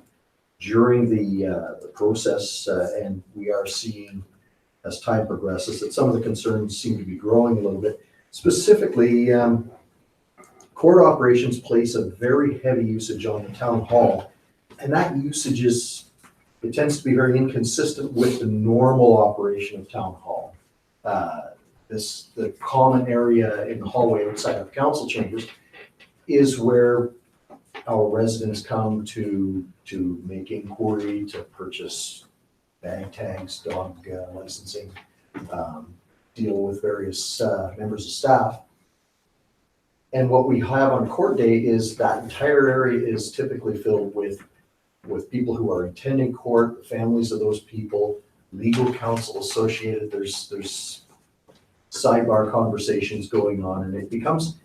during the process, and we are seeing as time progresses that some of the concerns seem to be growing a little bit. Specifically, court operations place a very heavy usage on the town hall, and that usage tends to be very inconsistent with the normal operation of town hall. The common area in the hallway outside of council chambers is where our residents come to make inquiry, to purchase bag tags, dog licensing, deal with various members of staff. And what we have on court day is that entire area is typically filled with people who are attending court, the families of those people, legal counsel associated. There's sidebar conversations going on, and it becomes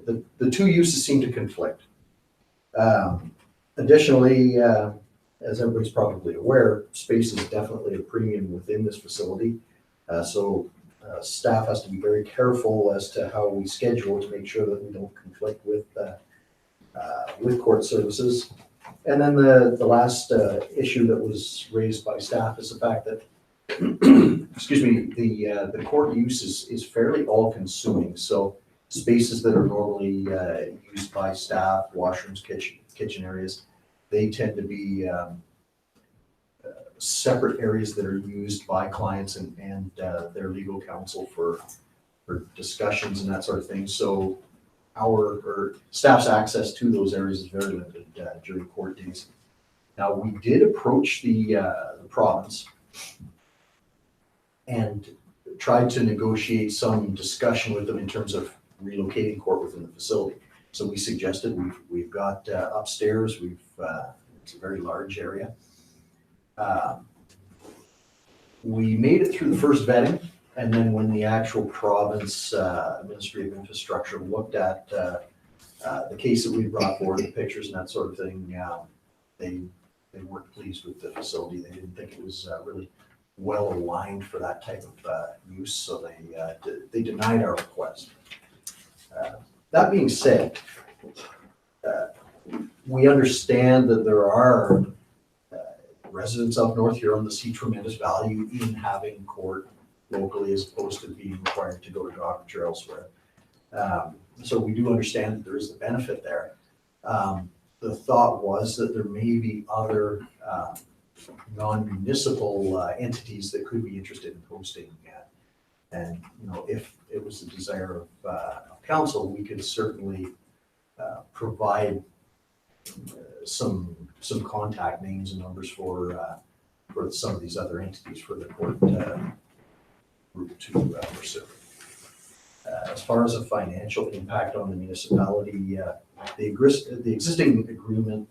the two uses seem to conflict. Additionally, as everybody's probably aware, space is definitely a premium within this facility. So staff has to be very careful as to how we schedule to make sure that we don't conflict with court services. And then the last issue that was raised by staff is the fact that, excuse me, the court use is fairly all-consuming. So spaces that are normally used by staff, washrooms, kitchen areas, they tend to be separate areas that are used by clients and their legal counsel for discussions and that sort of thing. So our staff's access to those areas is very limited during court days. Now, we did approach the province and tried to negotiate some discussion with them in terms of relocating court within the facility. So we suggested we've got upstairs, it's a very large area. We made it through the first vetting. And then when the actual province Ministry of Infrastructure looked at the case that we brought forward, the pictures and that sort of thing, they weren't pleased with the facility. They didn't think it was really well aligned for that type of use, so they denied our request. That being said, we understand that there are residents of North Huron that see tremendous value in having court locally as opposed to being required to go to Dockridge or elsewhere. So we do understand that there is the benefit there. The thought was that there may be other non-municipal entities that could be interested in hosting that. And, you know, if it was the desire of council, we could certainly provide some contact names and numbers for some of these other entities for the court group to pursue. As far as a financial impact on the municipality, the existing agreement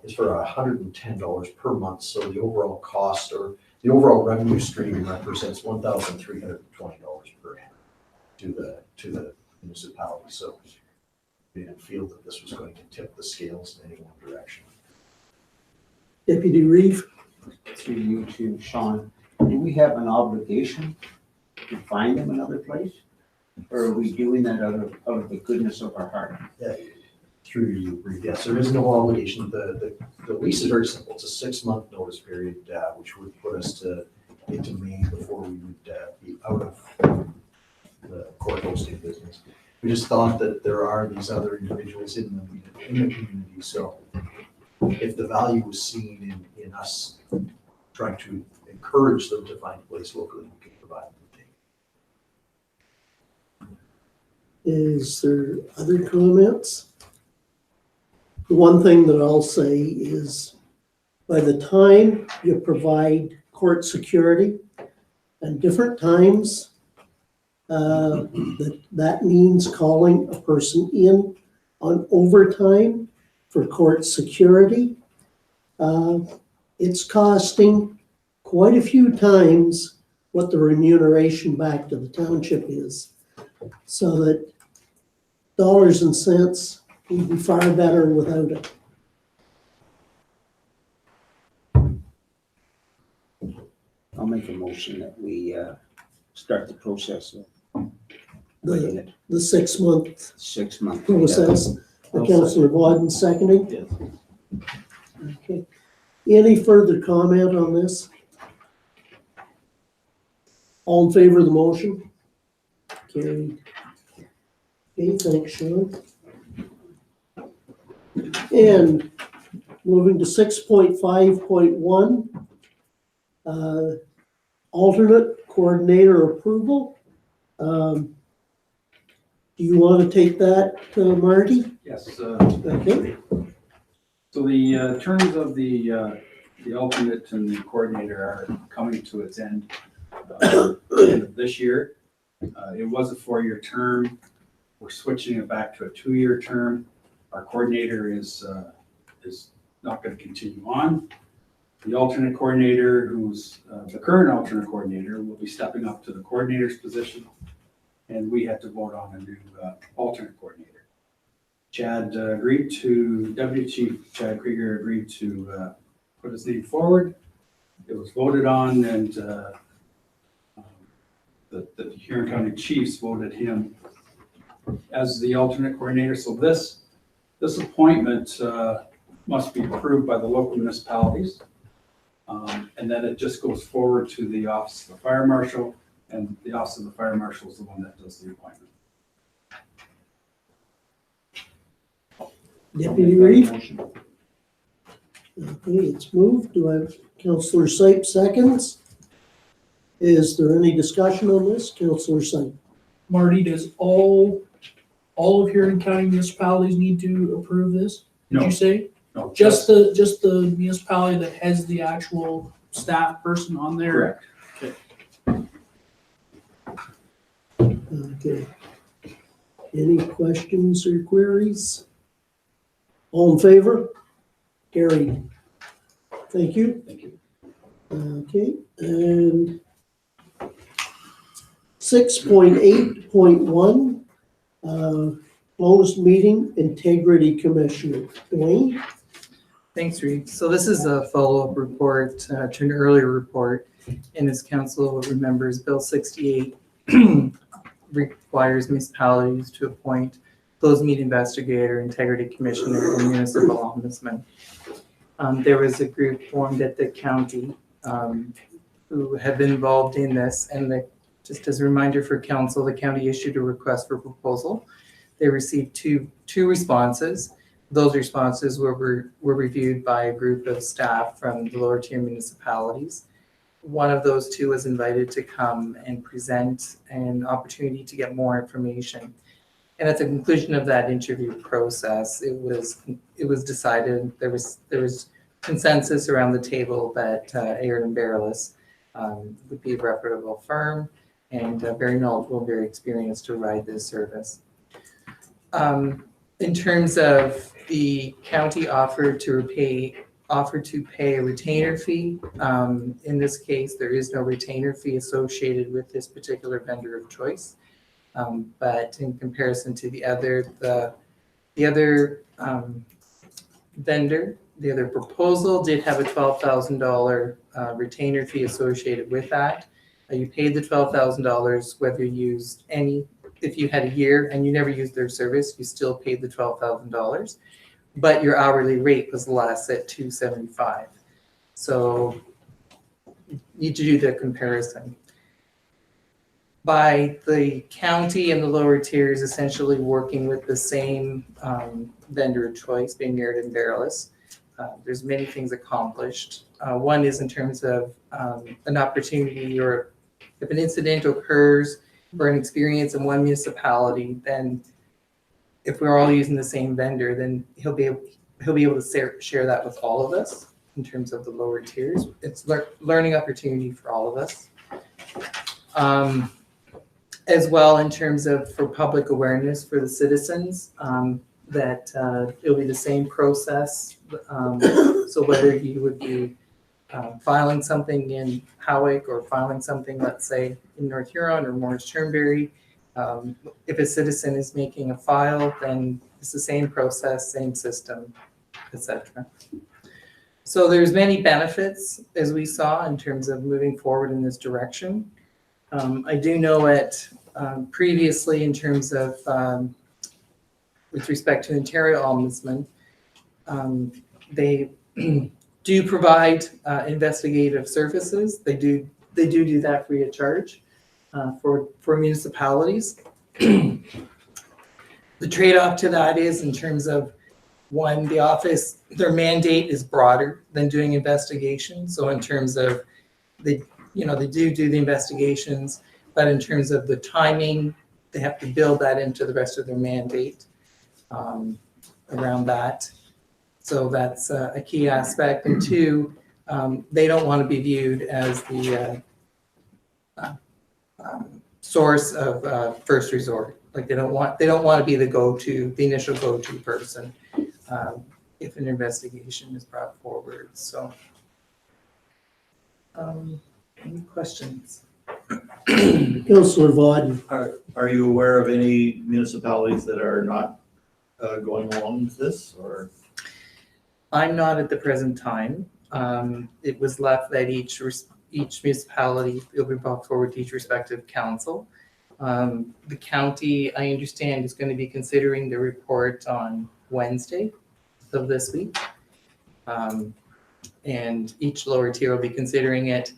is for $110 per month. So the overall cost or the overall revenue stream represents $1,320 per annum to the municipality. So we didn't feel that this was going to tip the scales in any one direction. Deputy Reeve? Through you to Sean, do we have an obligation to find them another place? Or are we doing that out of the goodness of our heart? Through you, Reeve, yes, there is no obligation. The lease is very simple. It's a 6-month notice period, which would put us into May before we would be out of the court hosting business. We just thought that there are these other individuals in the community, so if the value was seen in us trying to encourage them to find a place locally, we could provide them. Is there other comments? The one thing that I'll say is by the time you provide court security and different times, that means calling a person in on overtime for court security. It's costing quite a few times what the remuneration back to the township is. So that dollars and cents would be far better without it. I'll make a motion that we start the process of making The it 6-month 6 months. process. Councillor Vodden seconding. Yes. Okay. Any further comment on this? All in favor of the motion? Carried. Okay, thanks, Sean. And moving to 6.5.1, alternate coordinator approval. Do you want to take that, Marty? Yes. Okay. So the terms of the alternate and the coordinator are coming to its end end of this year. It was a 4-year term. We're switching it back to a 2-year term. Our coordinator is not going to continue on. The alternate coordinator, who's the current alternate coordinator, will be stepping up to the coordinator's position, and we had to vote on a new alternate coordinator. Deputy Chief Chad Krieger agreed to put his name forward. It was voted on, and the Huron County Chiefs voted him as the alternate coordinator. So this appointment must be approved by the local municipalities. And then it just goes forward to the Office of the Fire Marshal, and the Office of the Fire Marshal is the one that does the appointment. Deputy Reeve? Okay, it's moved. Do I have Councillor Sipe seconds? Is there any discussion on this? Councillor Sipe. Marty, does all of Huron County municipalities need to approve this? Did No. you say? No, Just the municipality that has the actual staff person on there? correct. Okay. Any questions or queries? All in favor? Carried. Thank you. Thank you. Okay, and 6.8.1, closed meeting integrity commissioner. Dwayne? Thanks, Reed. So this is a follow-up report to an earlier report. And as council remembers, Bill 68 requires municipalities to appoint closed meeting investigator, integrity commissioner, and municipal ombudsman. There was a group formed at the county who have been involved in this, and just as a reminder for council, the county issued a request for proposal. They received two responses. Those responses were reviewed by a group of staff from the lower tier municipalities. One of those two was invited to come and present an opportunity to get more information. And at the conclusion of that interview process, it was decided, there was consensus around the table that Aird & Barreless would be a reputable firm and very knowledgeable, very experienced to provide this service. In terms of the county offered to pay a retainer fee. In this case, there is no retainer fee associated with this particular vendor of choice. But in comparison to the other vendor, the other proposal did have a $12,000 retainer fee associated with that. You paid the $12,000 whether you used if you had a year and you never used their service, you still paid the $12,000. But your hourly rate was less at $275. So you need to do the comparison. By the county and the lower tiers essentially working with the same vendor of choice, being Aird & Barreless, there's many things accomplished. One is in terms of an opportunity, or if an incident occurs or an experience in one municipality, then if we're all using the same vendor, then he'll be able to share that with all of us in terms of the lower tiers. It's learning opportunity for all of us. As well in terms of for public awareness for the citizens, that it'll be the same process. So whether you would be filing something in Howick or filing something, let's say, in North Huron or Morris Turnberry, if a citizen is making a file, then it's the same process, same system, etc. So there's many benefits, as we saw, in terms of moving forward in this direction. I do know previously in terms of, with respect to Ontario Ombudsman, they do provide investigative services. They do that free of charge for municipalities. The trade-off to that is in terms of, one, the office, their mandate is broader than doing investigations. So in terms of they do the investigations, but in terms of the timing, they have to build that into the rest of their mandate around that. So that's a key aspect. And two, they don't want to be viewed as the source of first resort. Like they don't want to be the initial go-to person if an investigation is brought forward. So, any questions? Councillor Vauden. Are you aware of any municipalities that are not going along with this, or? I'm not at the present time. It was left that each municipality will be brought forward to each respective council. The county, I understand, is going to be considering the report on Wednesday of this week. And each lower tier will be considering it.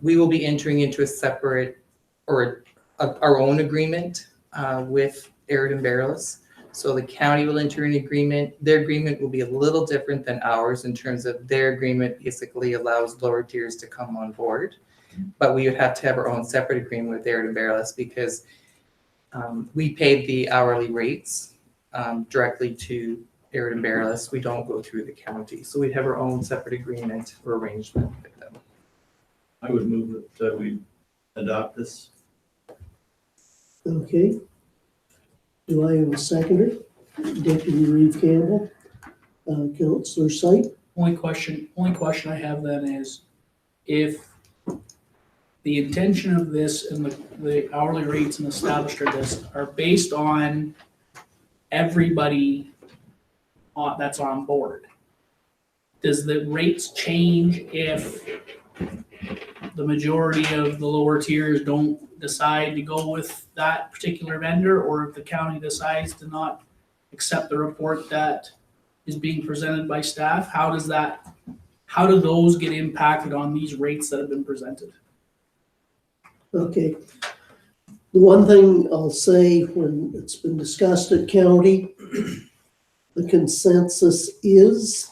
We will be entering into a separate or our own agreement with Aird & Barreless. So the county will enter an agreement. Their agreement will be a little different than ours in terms of their agreement basically allows lower tiers to come on board. But we would have to have our own separate agreement with Aird & Barreless because we paid the hourly rates directly to Aird & Barreless. We don't go through the county. So we'd have our own separate agreement or arrangement with them. I would move that we adopt this. Okay. Do I have a seconder? Deputy Reeve Campbell, Councillor Syke. Only question I have then is, if the intention of this and the hourly rates and established for this are based on everybody that's on board. Does the rates change if the majority of the lower tiers don't decide to go with that particular vendor, or if the county decides to not accept the report that is being presented by staff? How do those get impacted on these rates that have been presented? Okay. The one thing I'll say, when it's been discussed at county, the consensus is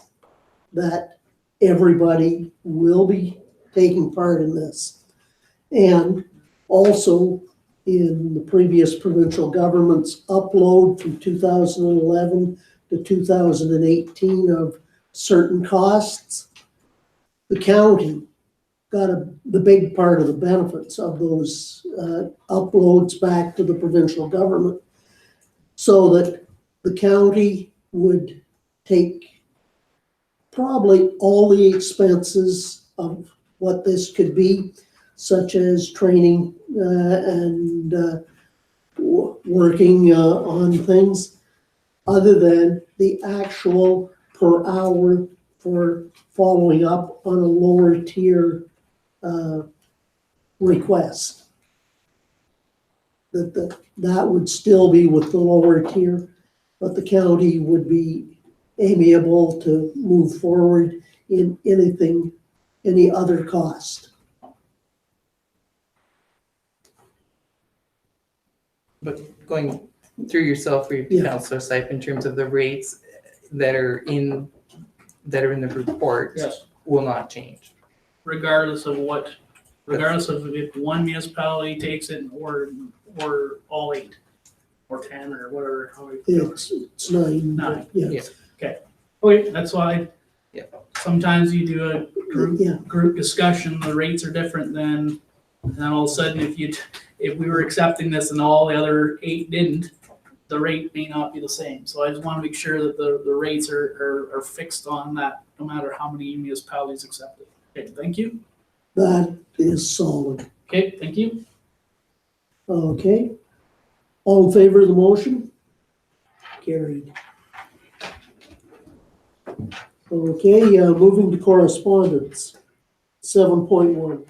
that everybody will be taking part in this. And also, in the previous provincial government's upload from 2011 to 2018 of certain costs, the county got the big part of the benefits of those uploads back to the provincial government, so that the county would take probably all the expenses of what this could be, such as training and working on things, other than the actual per hour for following up on a lower tier request. That would still be with the lower tier, but the county would be amiable to move forward in any other cost. But going through yourself, Yeah. Councillor Sipe, in terms of the rates that are in the report Yes. will not change. Regardless of if one municipality takes it or all 8 or 10 or whatever. It's 9. Nine. Yeah. Okay, that's why. Yeah. Sometimes you do a Yeah. group discussion, the rates are different than, and then all of a sudden, if we were accepting this and all the other 8 didn't, the rate may not be the same. So I just want to make sure that the rates are fixed on that, no matter how many municipalities accept it. Okay, thank you. That is solid. Okay, thank you. Okay. All in favor of the motion? Carried. Okay, moving to correspondence. 7.1.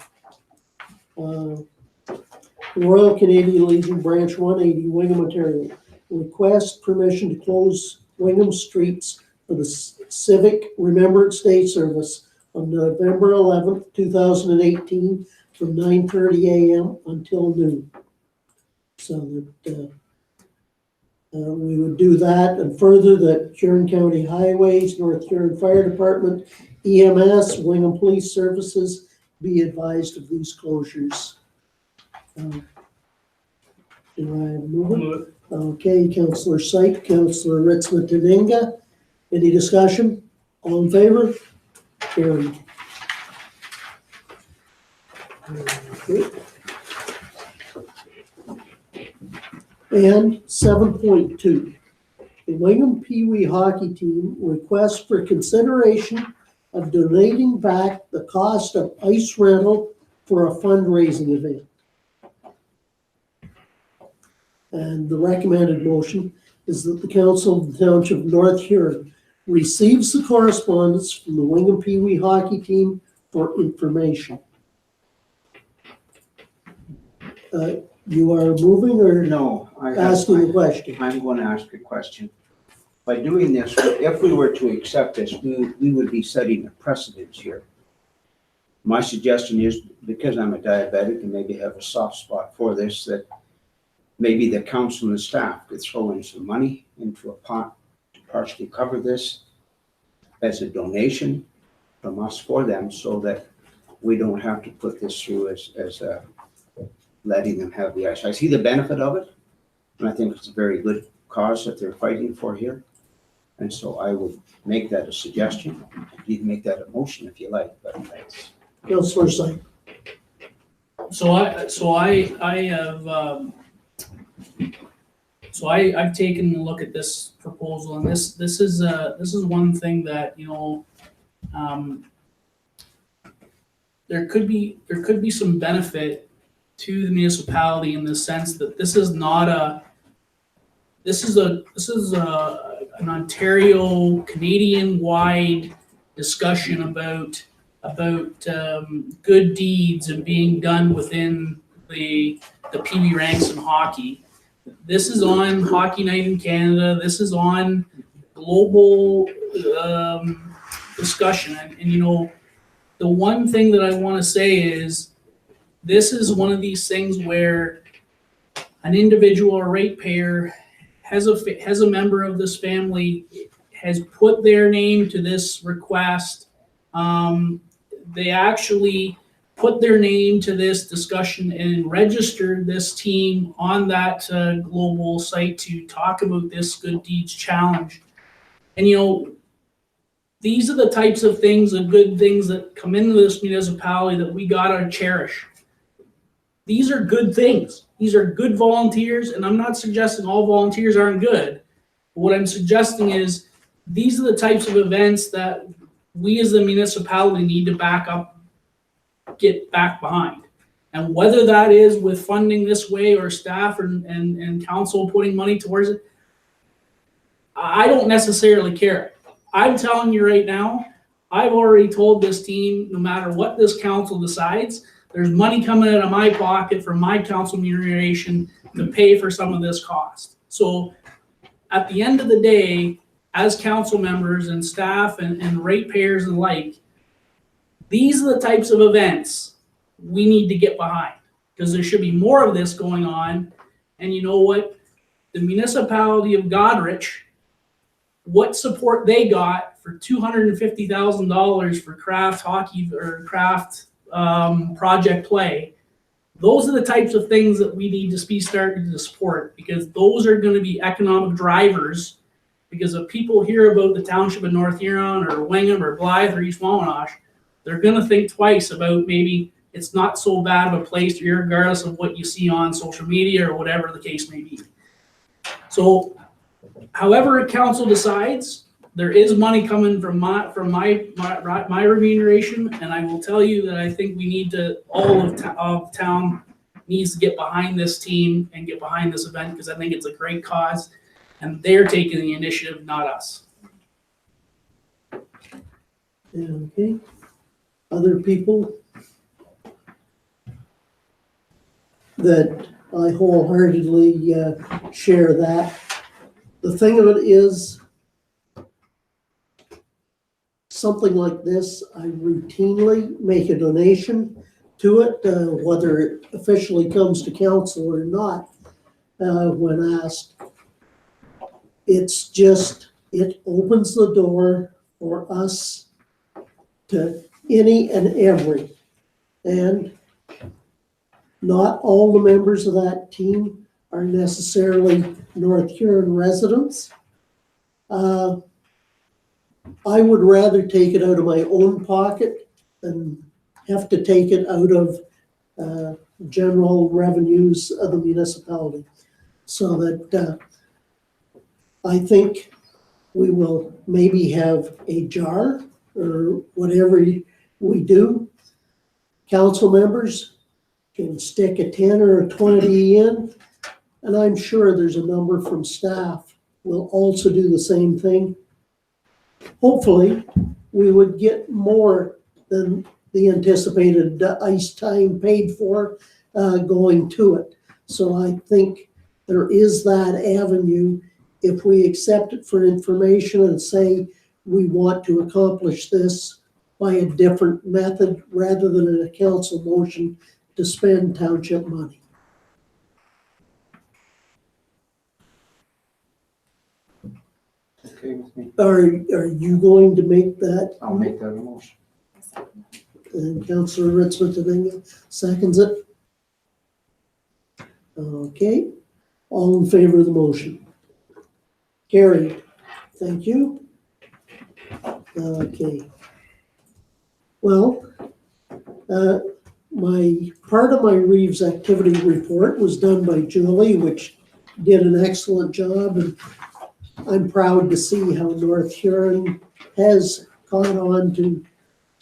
Royal Canadian Legion Branch 180, Wingham, Ontario. Request permission to close Wingham streets for the Civic Remembrance Day service on November 11th, 2018, from 9:30 a.m. until noon. So that we would do that, and further that Huron County Highways, North Huron Fire Department, EMS, Wingham Police Services be advised of these closures. Do I move it? Okay, Councillor Sipe, Councillor Ritzman Taninga. Any discussion? All in favor? Carried. Okay. And 7.2, the Wingham Pee Wee hockey team requests for consideration of donating back the cost of ice rental for a fundraising event. And the recommended motion is that the Council of the Township of North Huron receives the correspondence from the Wingham Pee Wee hockey team for information. You are moving or No, asking a question? I'm going to ask a question. By doing this, if we were to accept this, we would be setting a precedence here. My suggestion is, because I'm a diabetic and maybe have a soft spot for this, that maybe the council and the staff could throw in some money into a pot to partially cover this as a donation from us for them, so that we don't have to put this through as letting them have the ice. I see the benefit of it, and I think it's a very good cause that they're fighting for here. And so I would make that a suggestion. You can make that a motion if you like, but that's. Councillor Sipe. I've taken a look at this proposal, and this is one thing that, there could be some benefit to the municipality in the sense that this is an Ontario, Canadian-wide discussion about good deeds and being done within the PB ranks in hockey. This is on Hockey Night in Canada. This is on global discussion. And you know, the one thing that I want to say is this is one of these things where an individual or ratepayer has a member of this family has put their name to this request. They actually put their name to this discussion and registered this team on that global site to talk about this Good Deeds Challenge. And you know, these are the types of things and good things that come into this municipality that we gotta cherish. These are good things. These are good volunteers, and I'm not suggesting all volunteers aren't good. What I'm suggesting is these are the types of events that we as the municipality need to back up, get back behind. And whether that is with funding this way or staff and council putting money towards it, I don't necessarily care. I'm telling you right now, I've already told this team, no matter what this council decides, there's money coming out of my pocket from my council remuneration to pay for some of this cost. So at the end of the day, as council members and staff and ratepayers and like, these are the types of events we need to get behind, because there should be more of this going on. And you know what? The municipality of Goderich, what support they got for $250,000 for craft hockey or craft project play, those are the types of things that we need to be starting to support, because those are going to be economic drivers. Because if people hear about the township of North Huron or Wingham or Blythe or East Wawanosh, they're going to think twice about maybe it's not so bad of a place, regardless of what you see on social media or whatever the case may be. So however council decides, there is money coming from my remuneration, and I will tell you that I think we need to, all of town needs to get behind this team and get behind this event, because I think it's a great cause, and they're taking the initiative, not us. Okay. Other people that I wholeheartedly share that. The thing of it is, something like this, I routinely make a donation to it, whether it officially comes to council or not, when asked. It's just, it opens the door for us to any and every. And not all the members of that team are necessarily North Huron residents. I would rather take it out of my own pocket than have to take it out of general revenues of the municipality. So that I think we will maybe have a jar or whatever we do. Council members can stick a 10 or a 20 in, and I'm sure there's a number from staff will also do the same thing. Hopefully, we would get more than the anticipated ice time paid for going to it. So I think there is that avenue if we accept it for information and say we want to accomplish this by a different method rather than in a council motion to spend township money. Okay with me? Are you going to make that? I'll make that a motion. And Councillor Ritzman seconds it. Okay, all in favor of the motion? Carried. Thank you. Okay. Well, my part of my Reeves activity report was done by Julie, which did an excellent job, and I'm proud to see how North Huron has caught on to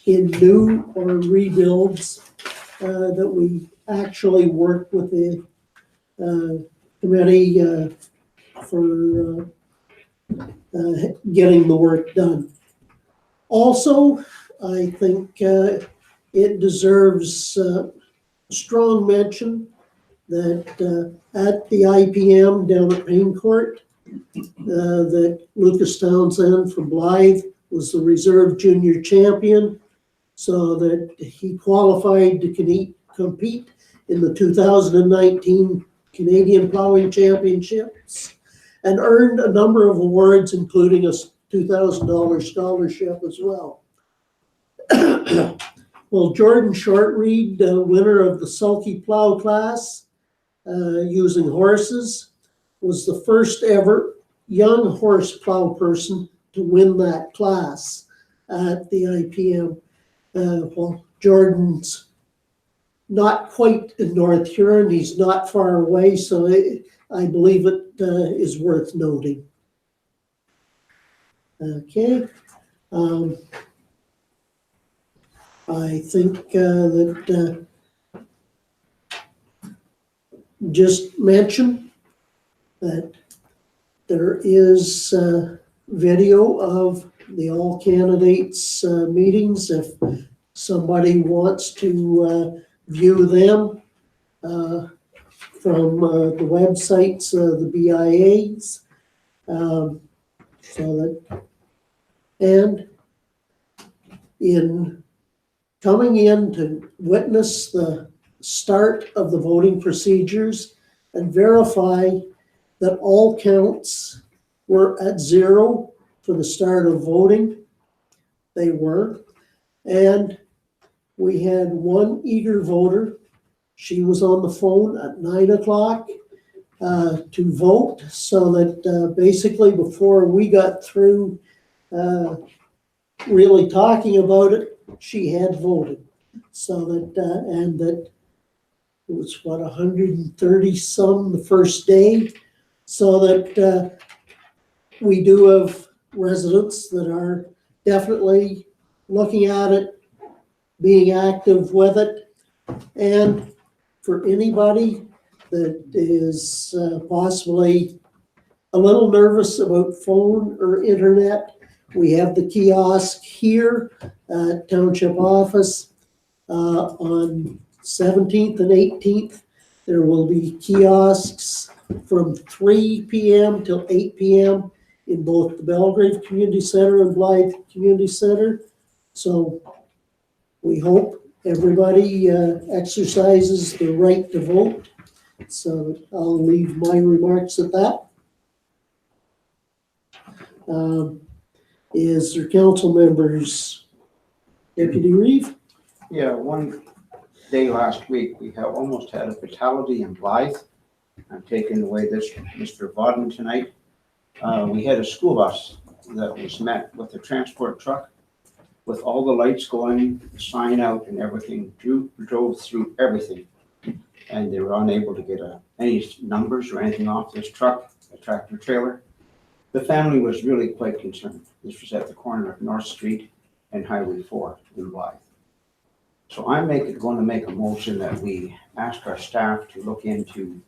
in new or rebuilds, that we actually work with the committee for getting the work done. Also, I think it deserves strong mention that at the IPM down at Payne Court, that Lucas Townsend from Blythe was the reserve junior champion, so that he qualified to compete in the 2019 Canadian Plowing Championships and earned a number of awards, including a $2,000 scholarship as well. Well, Jordan Shortreed, winner of the sulky plow class using horses, was the first ever young horse plow person to win that class at the IPM. Well, Jordan's not quite in North Huron, he's not far away, so I believe it is worth noting. Okay. I think that just mention that there is video of the all candidates meetings if somebody wants to view them from the websites, the BIAs. And in coming in to witness the start of the voting procedures and verify that all counts were at 0 for the start of voting. They were. And we had one eager voter. She was on the phone at 9 o'clock to vote, so that basically before we got through really talking about it, she had voted. So that, and that it was what, 130 some the first day. So that we do have residents that are definitely looking at it, being active with it. And for anybody that is possibly a little nervous about phone or internet, we have the kiosk here at Township Office on 17th and 18th. There will be kiosks from 3 p.m. till 8 p.m. in both the Belgrave Community Center and Blythe Community Center. So we hope everybody exercises the right to vote. So I'll leave my remarks at that. Is there council members? Deputy Reeve? Yeah, one day last week, we have almost had a fatality in Blythe. I'm taking away this from Mr. Bodden tonight. We had a school bus that was met with a transport truck with all the lights going, the sign out and everything, drove through everything. And they were unable to get any numbers or anything off this truck, a tractor trailer. The family was really quite concerned. This was at the corner of North Street and Highway 4 in Blythe. So I'm going to make a motion that we ask our staff to look into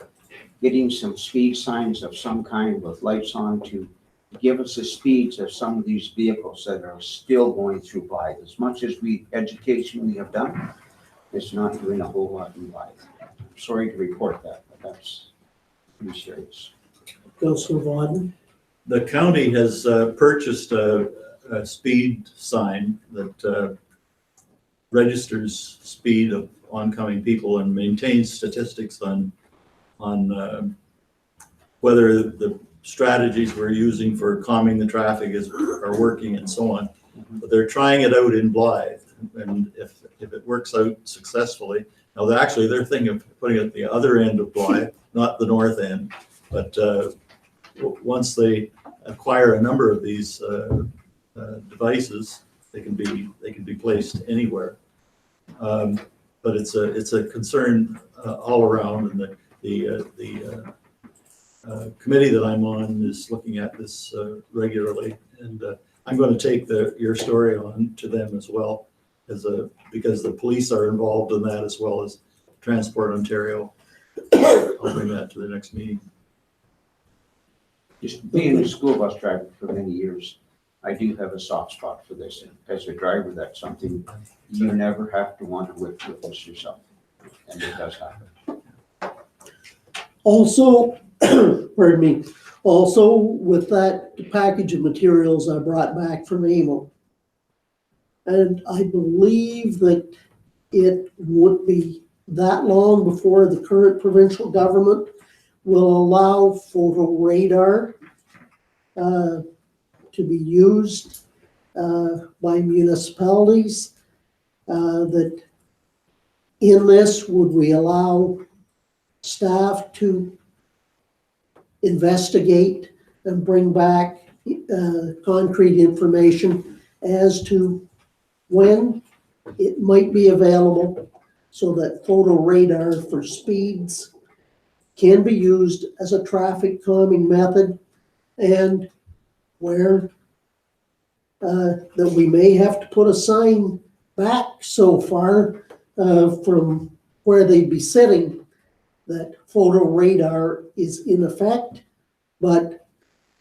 getting some speed signs of some kind with lights on to give us the speeds of some of these vehicles that are still going through Blythe. As much as we educationally have done, it's not doing a whole lot in Blythe. I'm sorry to report that, but that's pretty serious. Councilor Bodden? The county has purchased a speed sign that registers speed of oncoming people and maintains statistics on whether the strategies we're using for calming the traffic are working and so on. But they're trying it out in Blythe, and if it works out successfully, now they're thinking of putting it at the other end of Blythe, not the north end, but once they acquire a number of these devices, they can be placed anywhere. But it's a concern all around, and the committee that I'm on is looking at this regularly, and I'm going to take your story on to them as well, because the police are involved in that as well as Transport Ontario. I'll bring that to the next meeting. Just being a school bus driver for many years, I do have a soft spot for this. As a driver, that's something you never have to want to witness yourself. And it does happen. Also, pardon me, also with that package of materials I brought back from AMO. And I believe that it would be that long before the current provincial government will allow photo radar to be used by municipalities. That in this, would we allow staff to investigate and bring back concrete information as to when it might be available, so that photo radar for speeds can be used as a traffic calming method, and where that we may have to put a sign back so far from where they'd be sitting that photo radar is in effect. But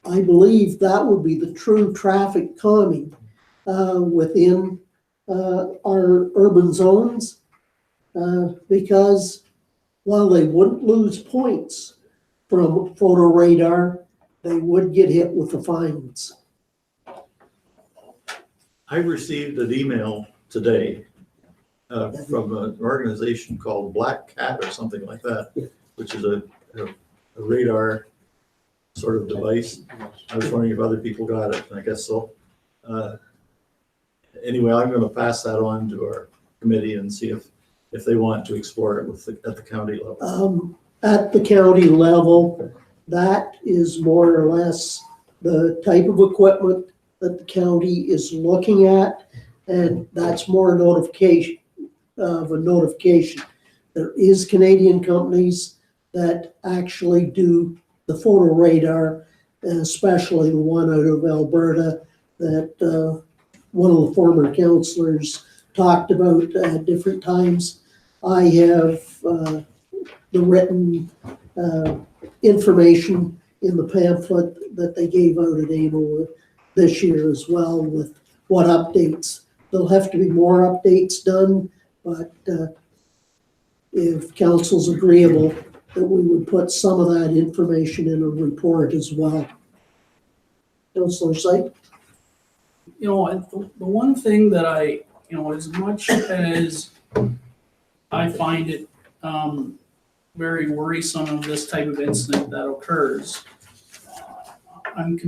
I believe that would be the true traffic calming within our urban zones, because while they wouldn't lose points from photo radar, they would get hit with the fines. I received an email today from an organization called Black Cat or something like that, which is a radar sort of device. I was wondering if other people got it, and I guess so. Anyway, I'm going to pass that on to our committee and see if they want to explore it at the county level. At the county level, that is more or less the type of equipment that the county is looking at, and that's more notification of a notification. There is Canadian companies that actually do the photo radar, especially the one out of Alberta that one of the former councillors talked about at different times. I have the written information in the pamphlet that they gave out at AMO this year as well, with what updates. There'll have to be more updates done, but if council's agreeable, that we would put some of that information in a report as well. Councillor Syke? You know, the one thing that I, you know, as much as I find it very worrisome of this type of incident that occurs, I'm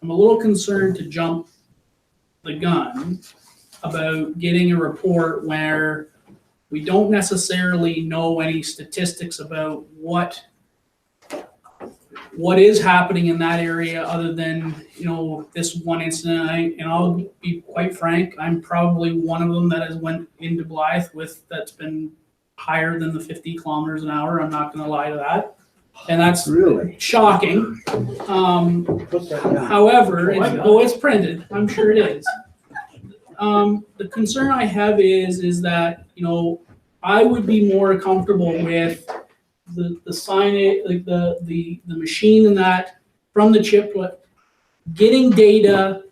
a little concerned to jump the gun about getting a report where we don't necessarily know any statistics about what is happening in that area, other than, you know, this one incident. And I'll be quite frank, I'm probably one of them that has went into Blythe that's been higher than the 50 kilometers an hour. I'm not gonna lie to that. And that's Really? shocking. Put that down. However, it's printed, I'm sure it is. The concern I have is that, you know, I would be more comfortable with the sign, like the machine and that from the chiplet, getting data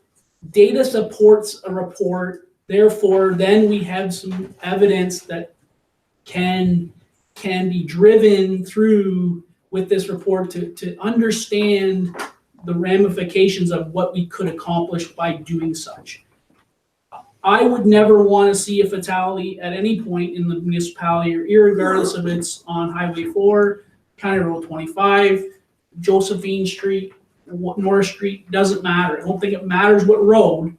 supports a report. Therefore, then we have some evidence that can be driven through with this report to understand the ramifications of what we could accomplish by doing such. I would never want to see a fatality at any point in the municipality, or irregardless of it's on Highway 4, County Road 25, Josephine Street, North Street, doesn't matter. I don't think it matters what road,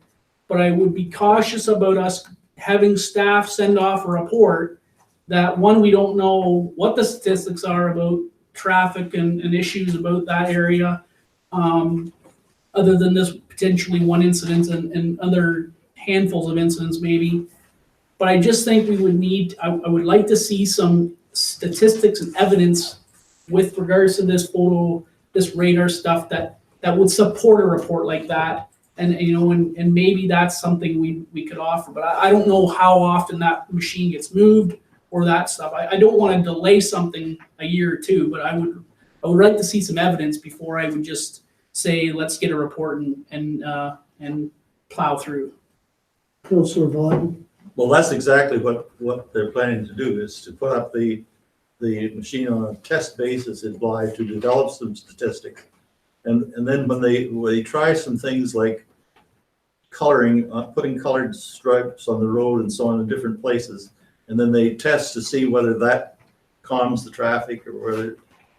but I would be cautious about us having staff send off a report that, one, we don't know what the statistics are about traffic and issues about that area, other than this potentially one incident and other handfuls of incidents maybe. But I just think we would need, I would like to see some statistics and evidence with regards to this radar stuff that would support a report like that. And, you know, and maybe that's something we could offer, but I don't know how often that machine gets moved or that stuff. I don't want to delay something a year or two, but I would like to see some evidence before I would just say, let's get a report and plow through. Councillor Vaughn, Well, that's exactly what they're planning to do, is to put up the machine on a test basis in Blythe to develop some statistics. And then when they try some things like coloring, putting colored stripes on the road and so on in different places, and then they test to see whether that calms the traffic or whether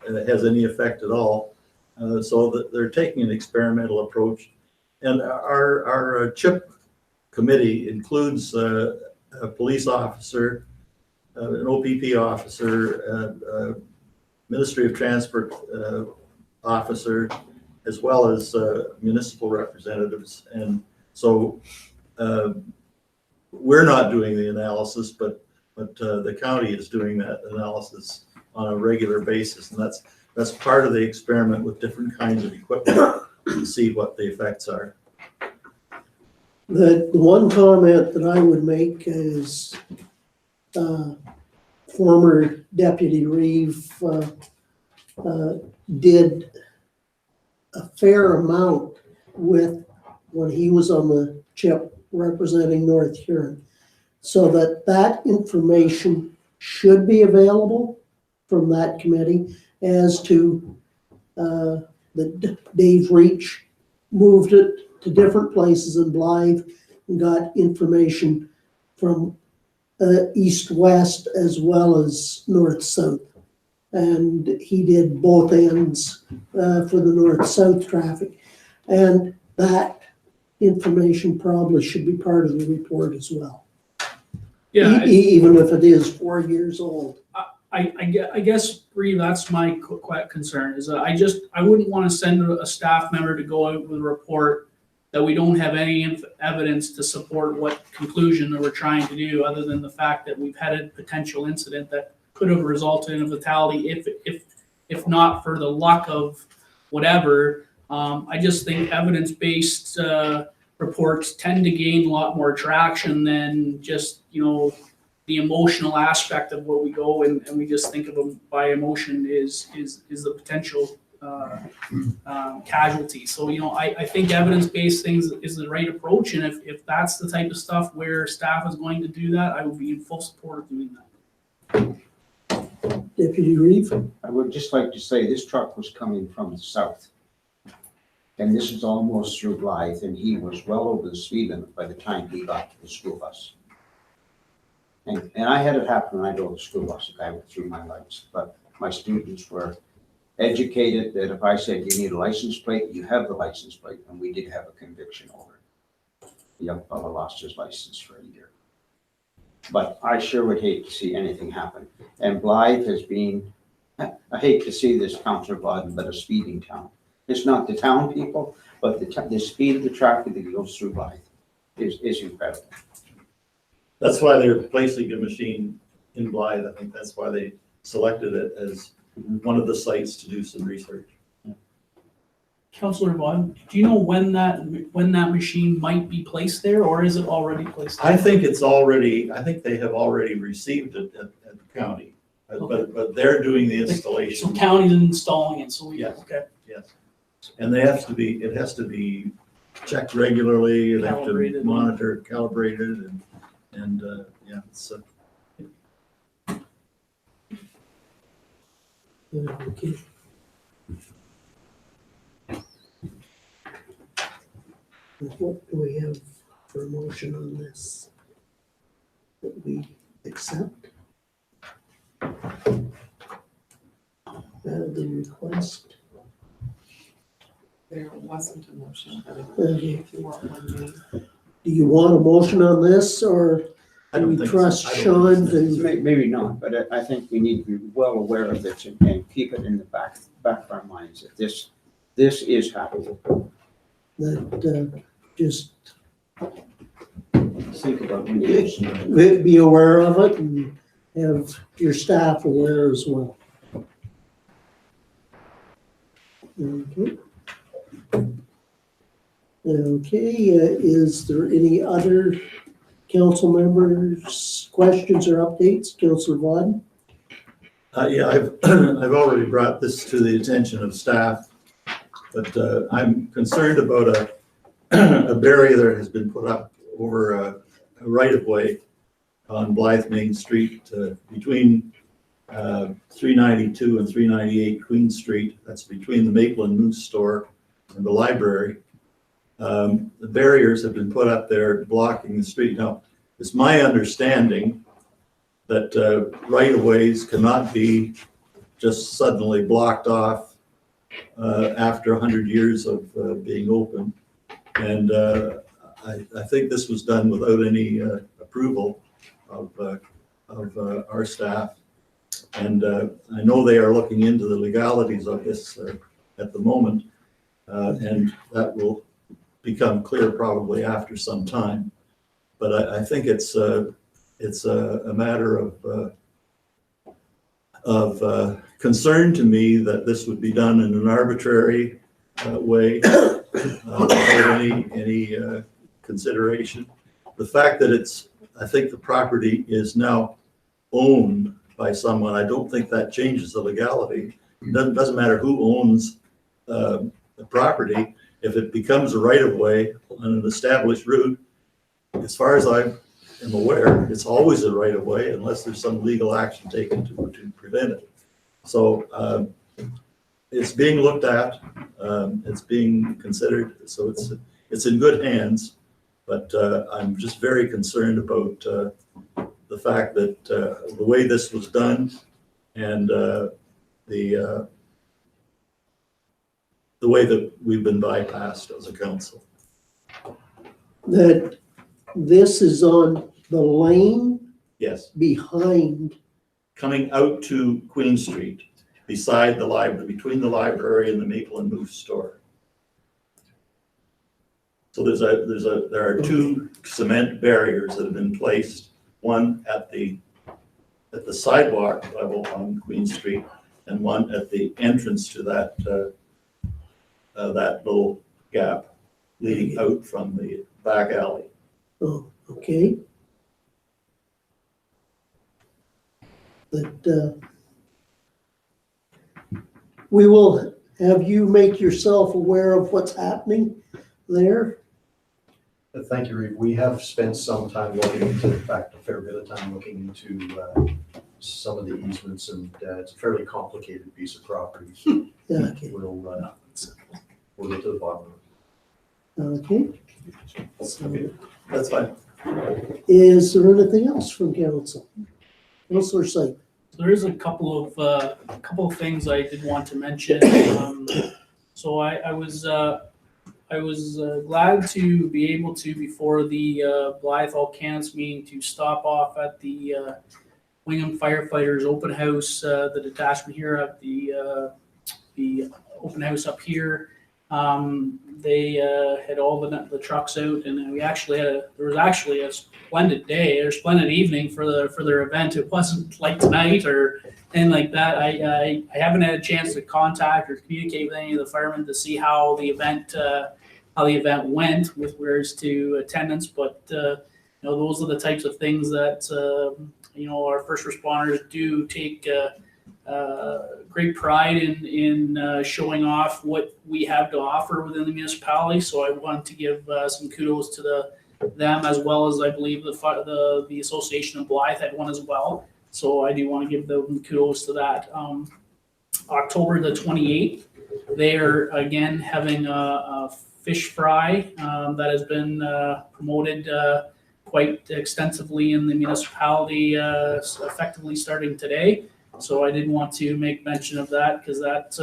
it has any effect at all. So that they're taking an experimental approach. And our CHIP committee includes a police officer, an OPP officer, a Ministry of Transport officer, as well as municipal representatives. And so we're not doing the analysis, but the county is doing that analysis on a regular basis. And that's part of the experiment with different kinds of equipment to see what the effects are. the one comment that I would make is former Deputy Reeve did a fair amount with when he was on the CHIP representing North Huron. So that information should be available from that committee as to that Dave Reach moved it to different places in Blythe and got information from east-west as well as north-south. And he did both ends for the north-south traffic. And that information probably should be part of the report as well. Yeah, Even if it is 4 years old. I guess, Bree, that's my concern, is I wouldn't want to send a staff member to go out with a report that we don't have any evidence to support what conclusion that we're trying to do, other than the fact that we've had a potential incident that could have resulted in a fatality if not for the luck of whatever. I just think evidence-based reports tend to gain a lot more traction than just, the emotional aspect of where we go and we just think of them by emotion is the potential casualty. So, I think evidence-based things is the right approach. And if that's the type of stuff where staff is going to do that, I would be in full support of doing that. Deputy Reeve? I would just like to say this truck was coming from the south. And this is almost through Blythe, and he was well over the speed limit by the time he got to the school bus. And I had it happen when I drove the school bus, the guy went through my lights, but my students were educated that if I said you need a license plate, you have the license plate, and we did have a conviction over it. The young fellow lost his license for a year. But I sure would hate to see anything happen. And Blythe has been, I hate to see this, Councillor Biden, but a speeding town. It's not the town people, but the speed of the traffic that goes through Blythe is incredible. That's why they're placing a machine in Blythe. I think that's why they selected it as one of the sites to do some research. Councillor Vaughn, do you know when that machine might be placed there, or is it already placed there? I think they have already received it at the county, but they're doing the So installation. county's installing it, so Yes. okay. Yes. And it has to be checked regularly, they have to Calibrated. monitor, calibrated, and yeah, so. Okay. What do we have for a motion on this? That we accept? The request? There wasn't a motion, but Okay. if you want one made. Do you want a motion on this, or I do don't we think trust so. I don't Sean think so. to? Maybe not, but I think we need to be well aware of this and keep it in the back of our minds that this is happening. That just Think about when you be aware of it and have your staff aware as well. Okay. Okay, is there any other council members' questions or updates? Councillor Vaughn? Yeah, I've already brought this to the attention of staff, but I'm concerned about a barrier that has been put up over a right-of-way on Blythe Main Street between 392 and 398 Queen Street. That's between the Maple and Moose store and the library. The barriers have been put up there blocking the street. Now, it's my understanding that right-of-ways cannot be just suddenly blocked off after 100 years of being open. And I think this was done without any approval of our staff. And I know they are looking into the legalities of this at the moment, and that will become clear probably after some time. But I think it's a matter of concern to me that this would be done in an arbitrary way without any consideration. The fact that I think the property is now owned by someone, I don't think that changes the legality. It doesn't matter who owns the property. If it becomes a right-of-way on an established route, as far as I am aware, it's always a right-of-way unless there's some legal action taken to prevent it. So it's being looked at, it's being considered, so it's in good hands. But I'm just very concerned about the fact that the way this was done and the way that we've been bypassed as a council. That this is on the lane Yes, behind, coming out to Queen Street, beside the library, between the library and the Maple and Moose store. So there are two cement barriers that have been placed, one at the sidewalk level on Queen Street, and one at the entrance to that little gap leading out from the back alley. oh, okay. But we will have you make yourself aware of what's happening there. Thank you, Reeve. We have spent some time looking into, in fact, a fair bit of time looking into some of the easements, and it's a fairly complicated piece of property. So Yeah, okay. we'll get to the bottom of it. Okay. So, That's fine. is there anything else from council? Councilor Sype? There is a couple of things I did want to mention. So I was glad to be able to, before the Blythe All Cans meeting, to stop off at the Wingham Firefighters Open House, the detachment here at the open house up here. They had all the trucks out, and we actually there was actually a splendid day or splendid evening for their event. It wasn't like tonight or anything like that. I haven't had a chance to contact or communicate with any of the firemen to see how the event went with regards to attendance, but those are the types of things that our first responders do take great pride in showing off what we have to offer within the municipality. So I want to give some kudos to them, as well as I believe the Association of Blythe had one as well. So I do want to give them kudos to that. October the 28th, they are again having a fish fry that has been promoted quite extensively in the municipality, effectively starting today. So I did want to make mention of that because that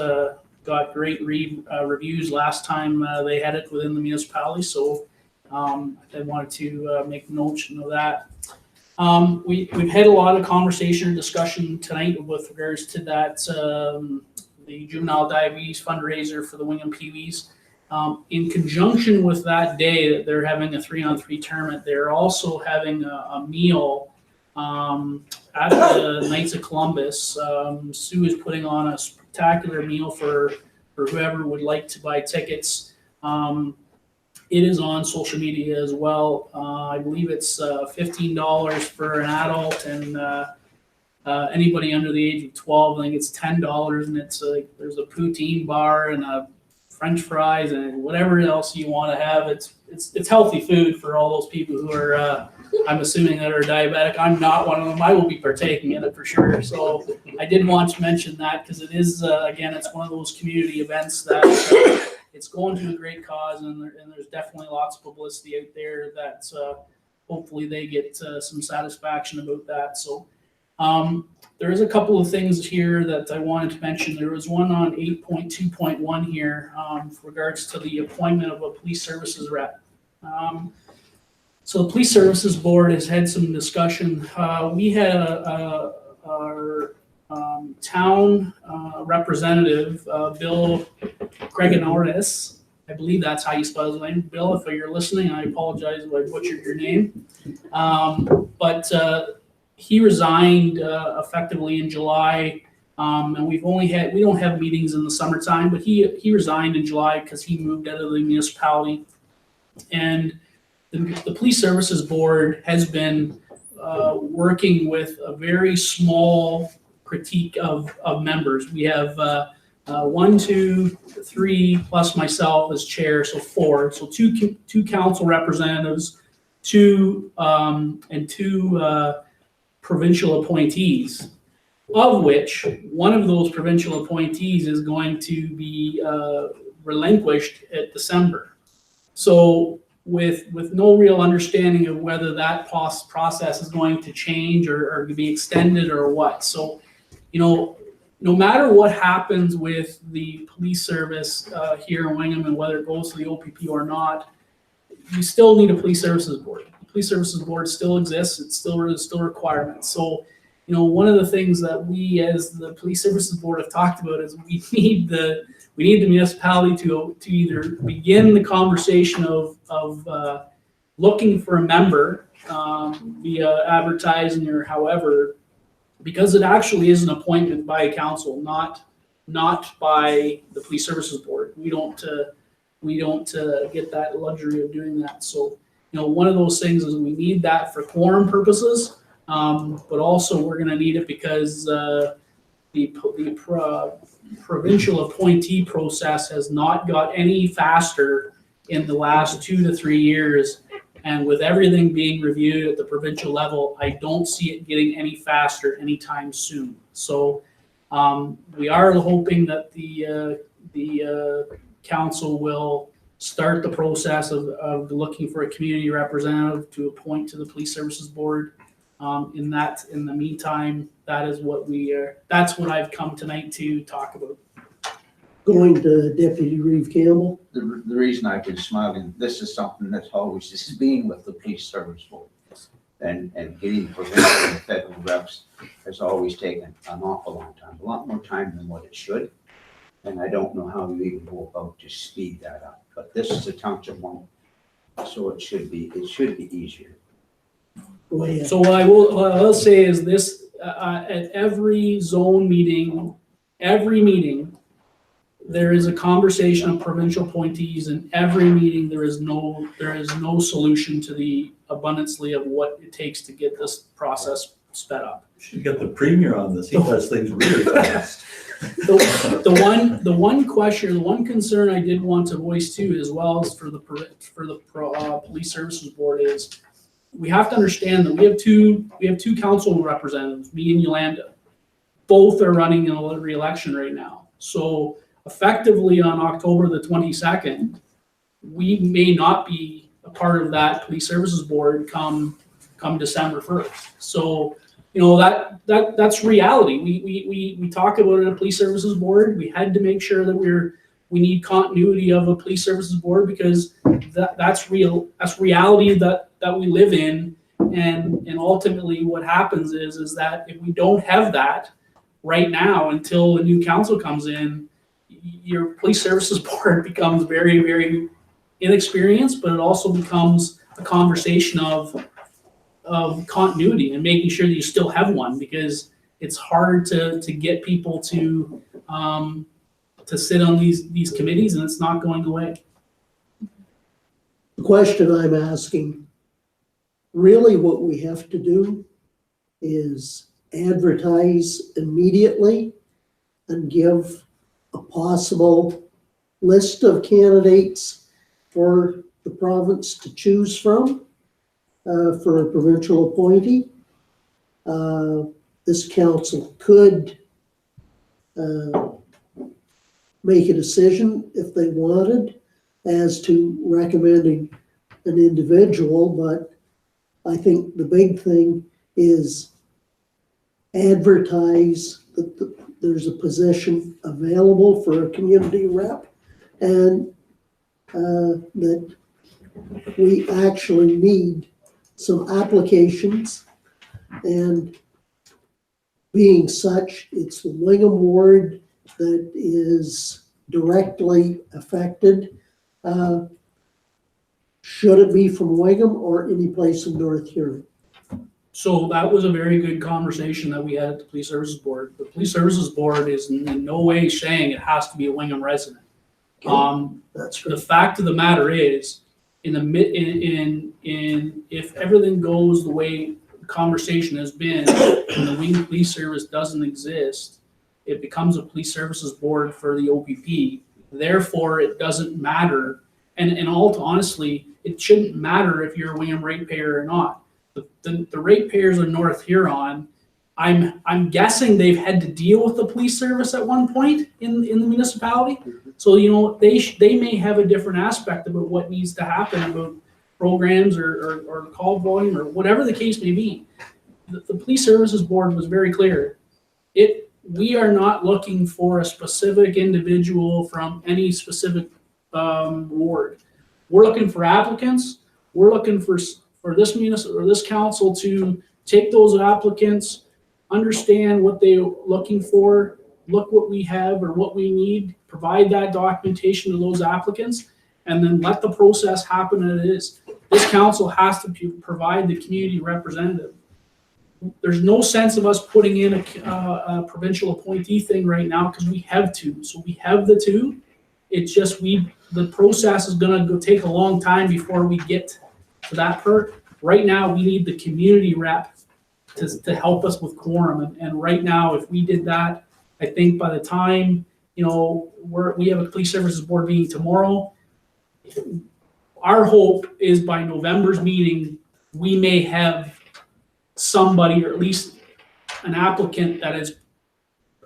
got great reviews last time they had it within the municipality. So I wanted to make mention of that. We've had a lot of conversation and discussion tonight with regards to that, the juvenile diabetes fundraiser for the Wingham Peewees. In conjunction with that day that they're having a 3-on-3 tournament, they're also having a meal at the Knights of Columbus. Sue is putting on a spectacular meal for whoever would like to buy tickets. It is on social media as well. I believe it's $15 for an adult, and anybody under the age of 12, I think it's $10, and it's there's a poutine bar and a French fries and whatever else you want to have. It's healthy food for all those people who are I'm assuming that are diabetic. I'm not one of them. I will be partaking in it for sure. So I did want to mention that because it is again, it's one of those community events that it's going to a great cause, and there's definitely lots of publicity out there that hopefully they get some satisfaction about that. So there is a couple of things here that I wanted to mention. There was one on 8.2.1 here with regards to the appointment of a police services rep. So the Police Services Board has had some discussion. We had our town representative, Bill Gregonoris. I believe that's how you spell his name. Bill, if you're listening, I apologize if I butchered your name. But he resigned effectively in July, and we don't have meetings in the summertime, but he resigned in July because he moved out of the municipality. And the Police Services Board has been working with a very small critique of members. We have 1, 2, 3 plus myself as chair, so 4. So two council representatives, 2 provincial appointees, of which one of those provincial appointees is going to be relinquished at December. So with no real understanding of whether that process is going to change or to be extended or what. So, no matter what happens with the police service here in Wingham and whether it goes to the OPP or not, you still need a police services board. The police services board still exists. It's still a requirement. So, one of the things that we as the police services board have talked about is we need the municipality to either begin the conversation of looking for a member via advertising or however, because it actually is an appointment by a council, not by the police services board. We don't get that luxury of doing that. So, one of those things is we need that for quorum purposes, but also we're going to need it because the provincial appointee process has not got any faster in the last 2 to 3 years. And with everything being reviewed at the provincial level, I don't see it getting any faster anytime soon. So we are hoping that the council will start the process of looking for a community representative to appoint to the police services board. In the meantime, that's what I've come tonight to talk about. Going to Deputy Reeve Campbell. The reason I've been smiling, this is something that's always just been with the police service board. And getting provincial and federal reps has always taken an awful long time, a lot more time than what it should. And I don't know how you even go about to speed that up. But this is a township one, so it should be easier. Go ahead. So what I will say is this: at every zone meeting, there is a conversation of provincial appointees. In every meeting, there is no solution to the abundantly of what it takes to get this process sped up. Should get the premier on this. He does things really fast. The one concern I did want to voice too, as well as for the police services board, is we have to understand that we have two council representatives, me and Yolanda. Both are running in a re-election right now. So effectively on October the 22nd, we may not be a part of that police services board come December 1st. So that's reality. We talk about it in a police services board. We had to make sure that we need continuity of a police services board because that's real. That's reality that we live in. And ultimately what happens is that if we don't have that right now until a new council comes in, your police services board becomes very, very inexperienced, but it also becomes a conversation of continuity and making sure that you still have one, because it's hard to get people to sit on these committees, and it's not going away. the question I'm asking, really what we have to do is advertise immediately and give a possible list of candidates for the province to choose from for a provincial appointee. This council could make a decision if they wanted as to recommending an individual, but I think the big thing is advertise that there's a position available for a community rep, and that we actually need some applications, and being such, it's the Wingham ward that is directly affected. Should it be from Wingham or any place in North Huron? So that was a very good conversation that we had at the Police Services Board. The Police Services Board is in no way saying it has to be a Wingham resident. That's The right. fact of the matter is, if everything goes the way the conversation has been, and the Wingham Police Service doesn't exist, it becomes a Police Services Board for the OPP. Therefore, it doesn't matter. And all honestly, it shouldn't matter if you're a Wingham ratepayer or not. The ratepayers of North Huron, I'm guessing they've had to deal with the police service at one point in the municipality. So, they may have a different aspect about what needs to happen about programs or call volume or whatever the case may be. The Police Services Board was very clear. We are not looking for a specific individual from any specific ward. We're looking for applicants. We're looking for this council to take those applicants, understand what they're looking for, look what we have or what we need, provide that documentation to those applicants, and then let the process happen as it is. This council has to provide the community representative. There's no sense of us putting in a provincial appointee thing right now because we have two. So we have the two. It's just the process is gonna go take a long time before we get to that part. Right now, we need the community rep to help us with quorum. And right now, if we did that, I think by the time, we have a Police Services Board meeting tomorrow. Our hope is by November's meeting, we may have somebody, or at least an applicant that is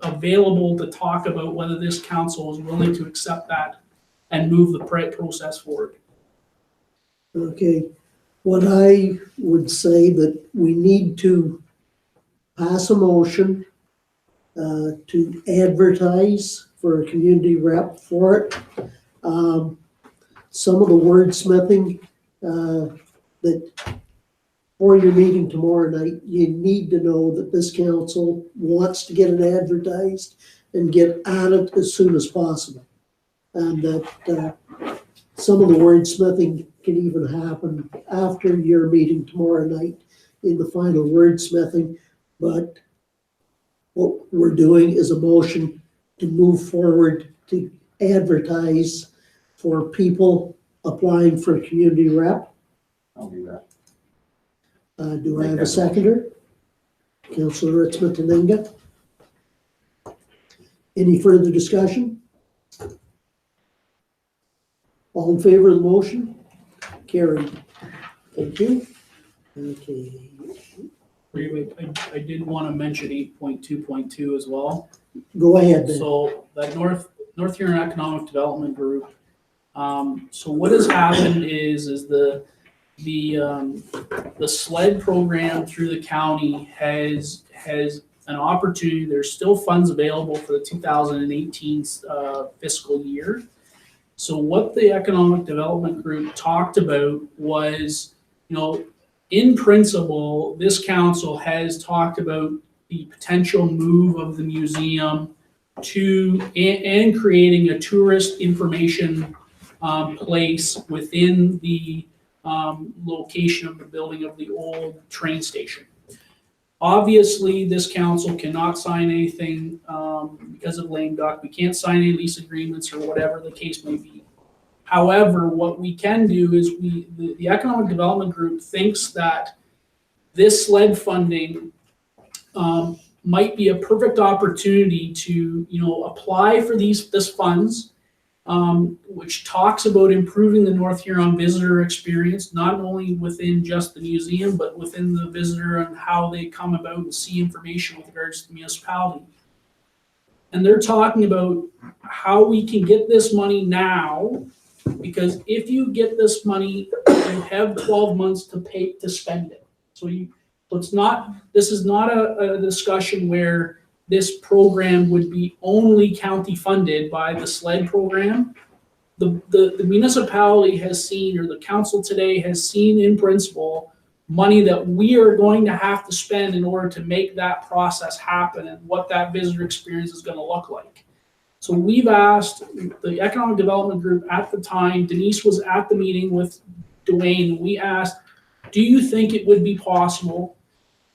available to talk about whether this council is willing to accept that and move the process forward. Okay, what I would say that we need to pass a motion to advertise for a community rep for it. Some of the wordsmithing that for your meeting tomorrow night, you need to know that this council wants to get it advertised and get at it as soon as possible. And that some of the wordsmithing can even happen after your meeting tomorrow night in the final wordsmithing. But what we're doing is a motion to move forward to advertise for people applying for a community rep. I'll do that. Do I have a seconder? Councillor Ritzman-Taninga. Any further discussion? All in favor of the motion? Carried. Thank you. Okay. I did want to mention 8.2.2 as well. Go ahead then. So that North Huron Economic Development Group. So what has happened is the SLED program through the county has an opportunity. There's still funds available for the 2018 fiscal year. So what the Economic Development Group talked about was, in principle, this council has talked about the potential move of the museum to and creating a tourist information place within the location of the building of the old train station. Obviously, this council cannot sign anything because of lame duck. We can't sign any lease agreements or whatever the case may be. However, what we can do is the Economic Development Group thinks that this SLED funding might be a perfect opportunity to, apply for this funds, which talks about improving the North Huron visitor experience, not only within just the museum, but within the visitor and how they come about and see information with regards to the municipality. And they're talking about how we can get this money now, because if you get this money, you have 12 months to spend it. So this is not a discussion where this program would be only county funded by the SLED program. The municipality has seen, or the council today has seen in principle, money that we are going to have to spend in order to make that process happen and what that visitor experience is going to look like. So we've asked the Economic Development Group at the time, Denise was at the meeting with Dwayne, we asked, do you think it would be possible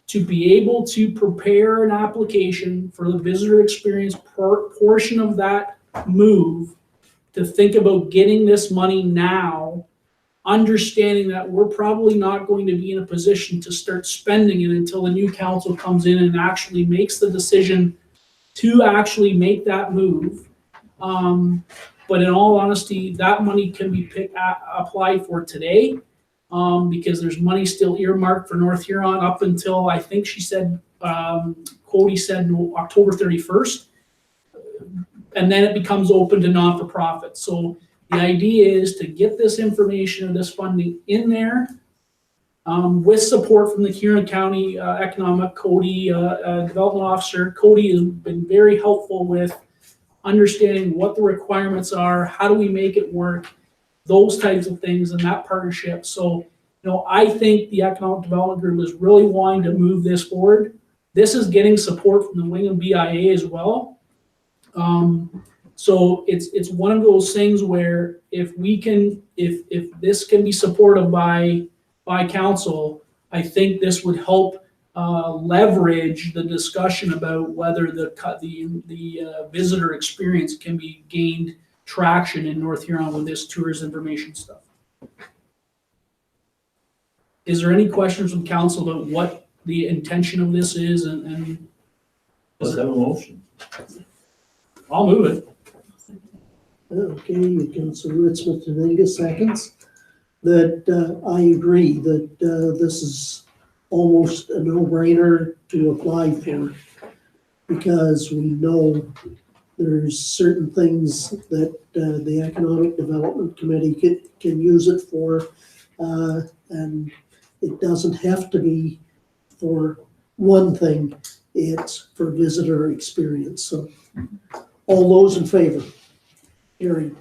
to be able to prepare an application for the visitor experience portion of that move, to think about getting this money now, understanding that we're probably not going to be in a position to start spending it until the new council comes in and actually makes the decision to actually make that move. But in all honesty, that money can be applied for today, because there's money still earmarked for North Huron up until, I think she said, Cody said October 31st. And then it becomes open to not-for-profit. So the idea is to get this information and this funding in there, with support from the Huron County Economic Cody Development Officer. Cody has been very helpful with understanding what the requirements are, how do we make it work, those types of things, and that partnership. So, I think the Economic Development Group is really wanting to move this forward. This is getting support from the Wingham BIA as well. So it's one of those things where if this can be supported by council, I think this would help leverage the discussion about whether the visitor experience can be gained traction in North Huron with this tourist information stuff. Is there any questions from council about what the intention of this is and Let's have a motion. I'll move it. Okay, Councilor Ritzman Tenega seconds. That I agree that this is almost a no-brainer to apply for, because we know there's certain things that the Economic Development Committee can use it for, and it doesn't have to be for one thing, it's for visitor experience. So all those in favor? Carried.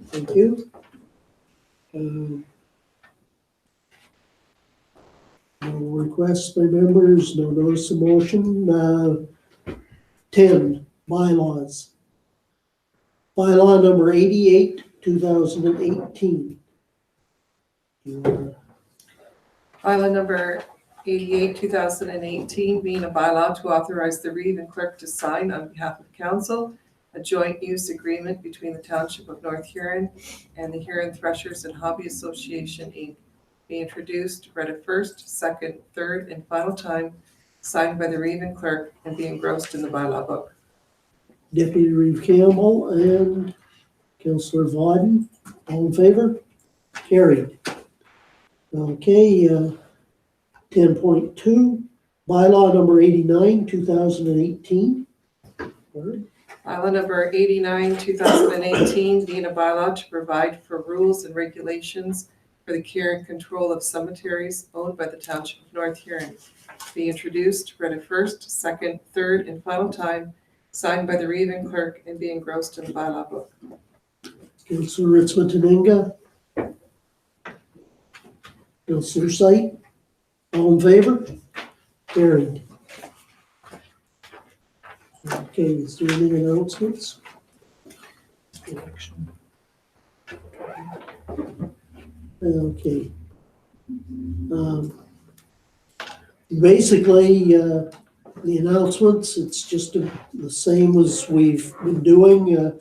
Thank you. No requests by members, no notice of motion. 10, bylaws. Bylaw number 88, 2018. Bylaw number 88, 2018, being a bylaw to authorize the reeve and clerk to sign on behalf of council a joint use agreement between the Township of North Huron and the Huron Threshers and Hobby Association, Inc., be introduced, read a first, second, third, and final time, signed by the reeve and clerk, and be engrossed in the bylaw book. Deputy Reeve Campbell and Councillor Vauden, all in favor? Carried. Okay, 10.2, bylaw number 89, 2018. Bylaw number 89, 2018, being a bylaw to provide for rules and regulations for the care and control of cemeteries owned by the Township of North Huron, be introduced, read a first, second, third, and final time, signed by the reeve and clerk, and be engrossed in the bylaw book. Councillor Ritzman Tenega. Councillor Sight, all in favor? Carried. Okay, is there any announcements? Okay. Basically, the announcements, it's just the same as we've been doing.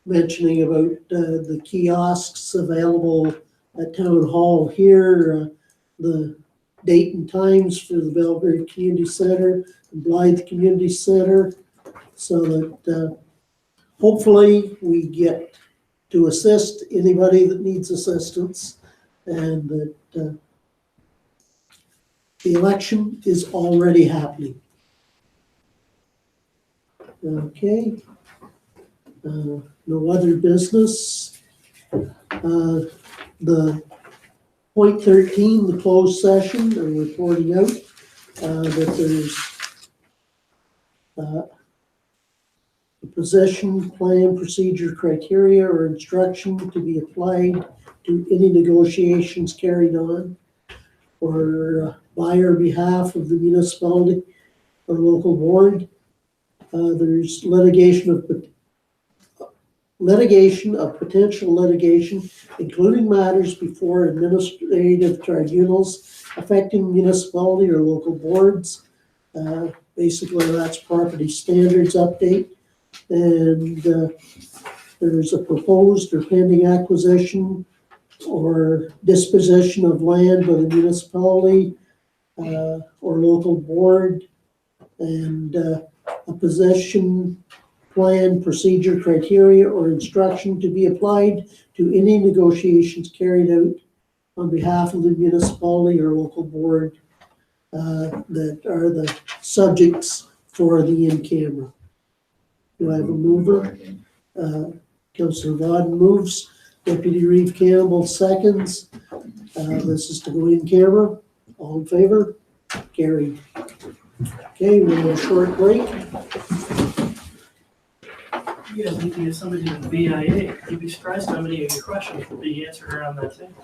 mentioning about the kiosks available at Town Hall here, the date and times for the Belgrade Community Center, and Blythe Community Center, so that hopefully we get to assist anybody that needs assistance, and that the election is already happening. Okay. No other business. The point 13, the closed session, are reporting out that there's a possession, plan, procedure, criteria, or instruction to be applied to any negotiations carried on or by or behalf of the municipality or local board. There's litigation of potential litigation, including matters before administrative tribunals affecting municipality or local boards. Basically, that's property standards update. And there's a proposed or pending acquisition or disposition of land by the municipality or local board, and a possession, plan, procedure, criteria, or instruction to be applied to any negotiations carried out on behalf of the municipality or local board that are the subjects for the in-camera. Do I have a mover? Councillor Vaughn moves, Deputy Reeve Campbell seconds. This is to go in camera. All in favor? Carried. Okay, we'll have a short break. You guys need to get somebody to the BIA. You'd be surprised how many of your questions will be answered around that table.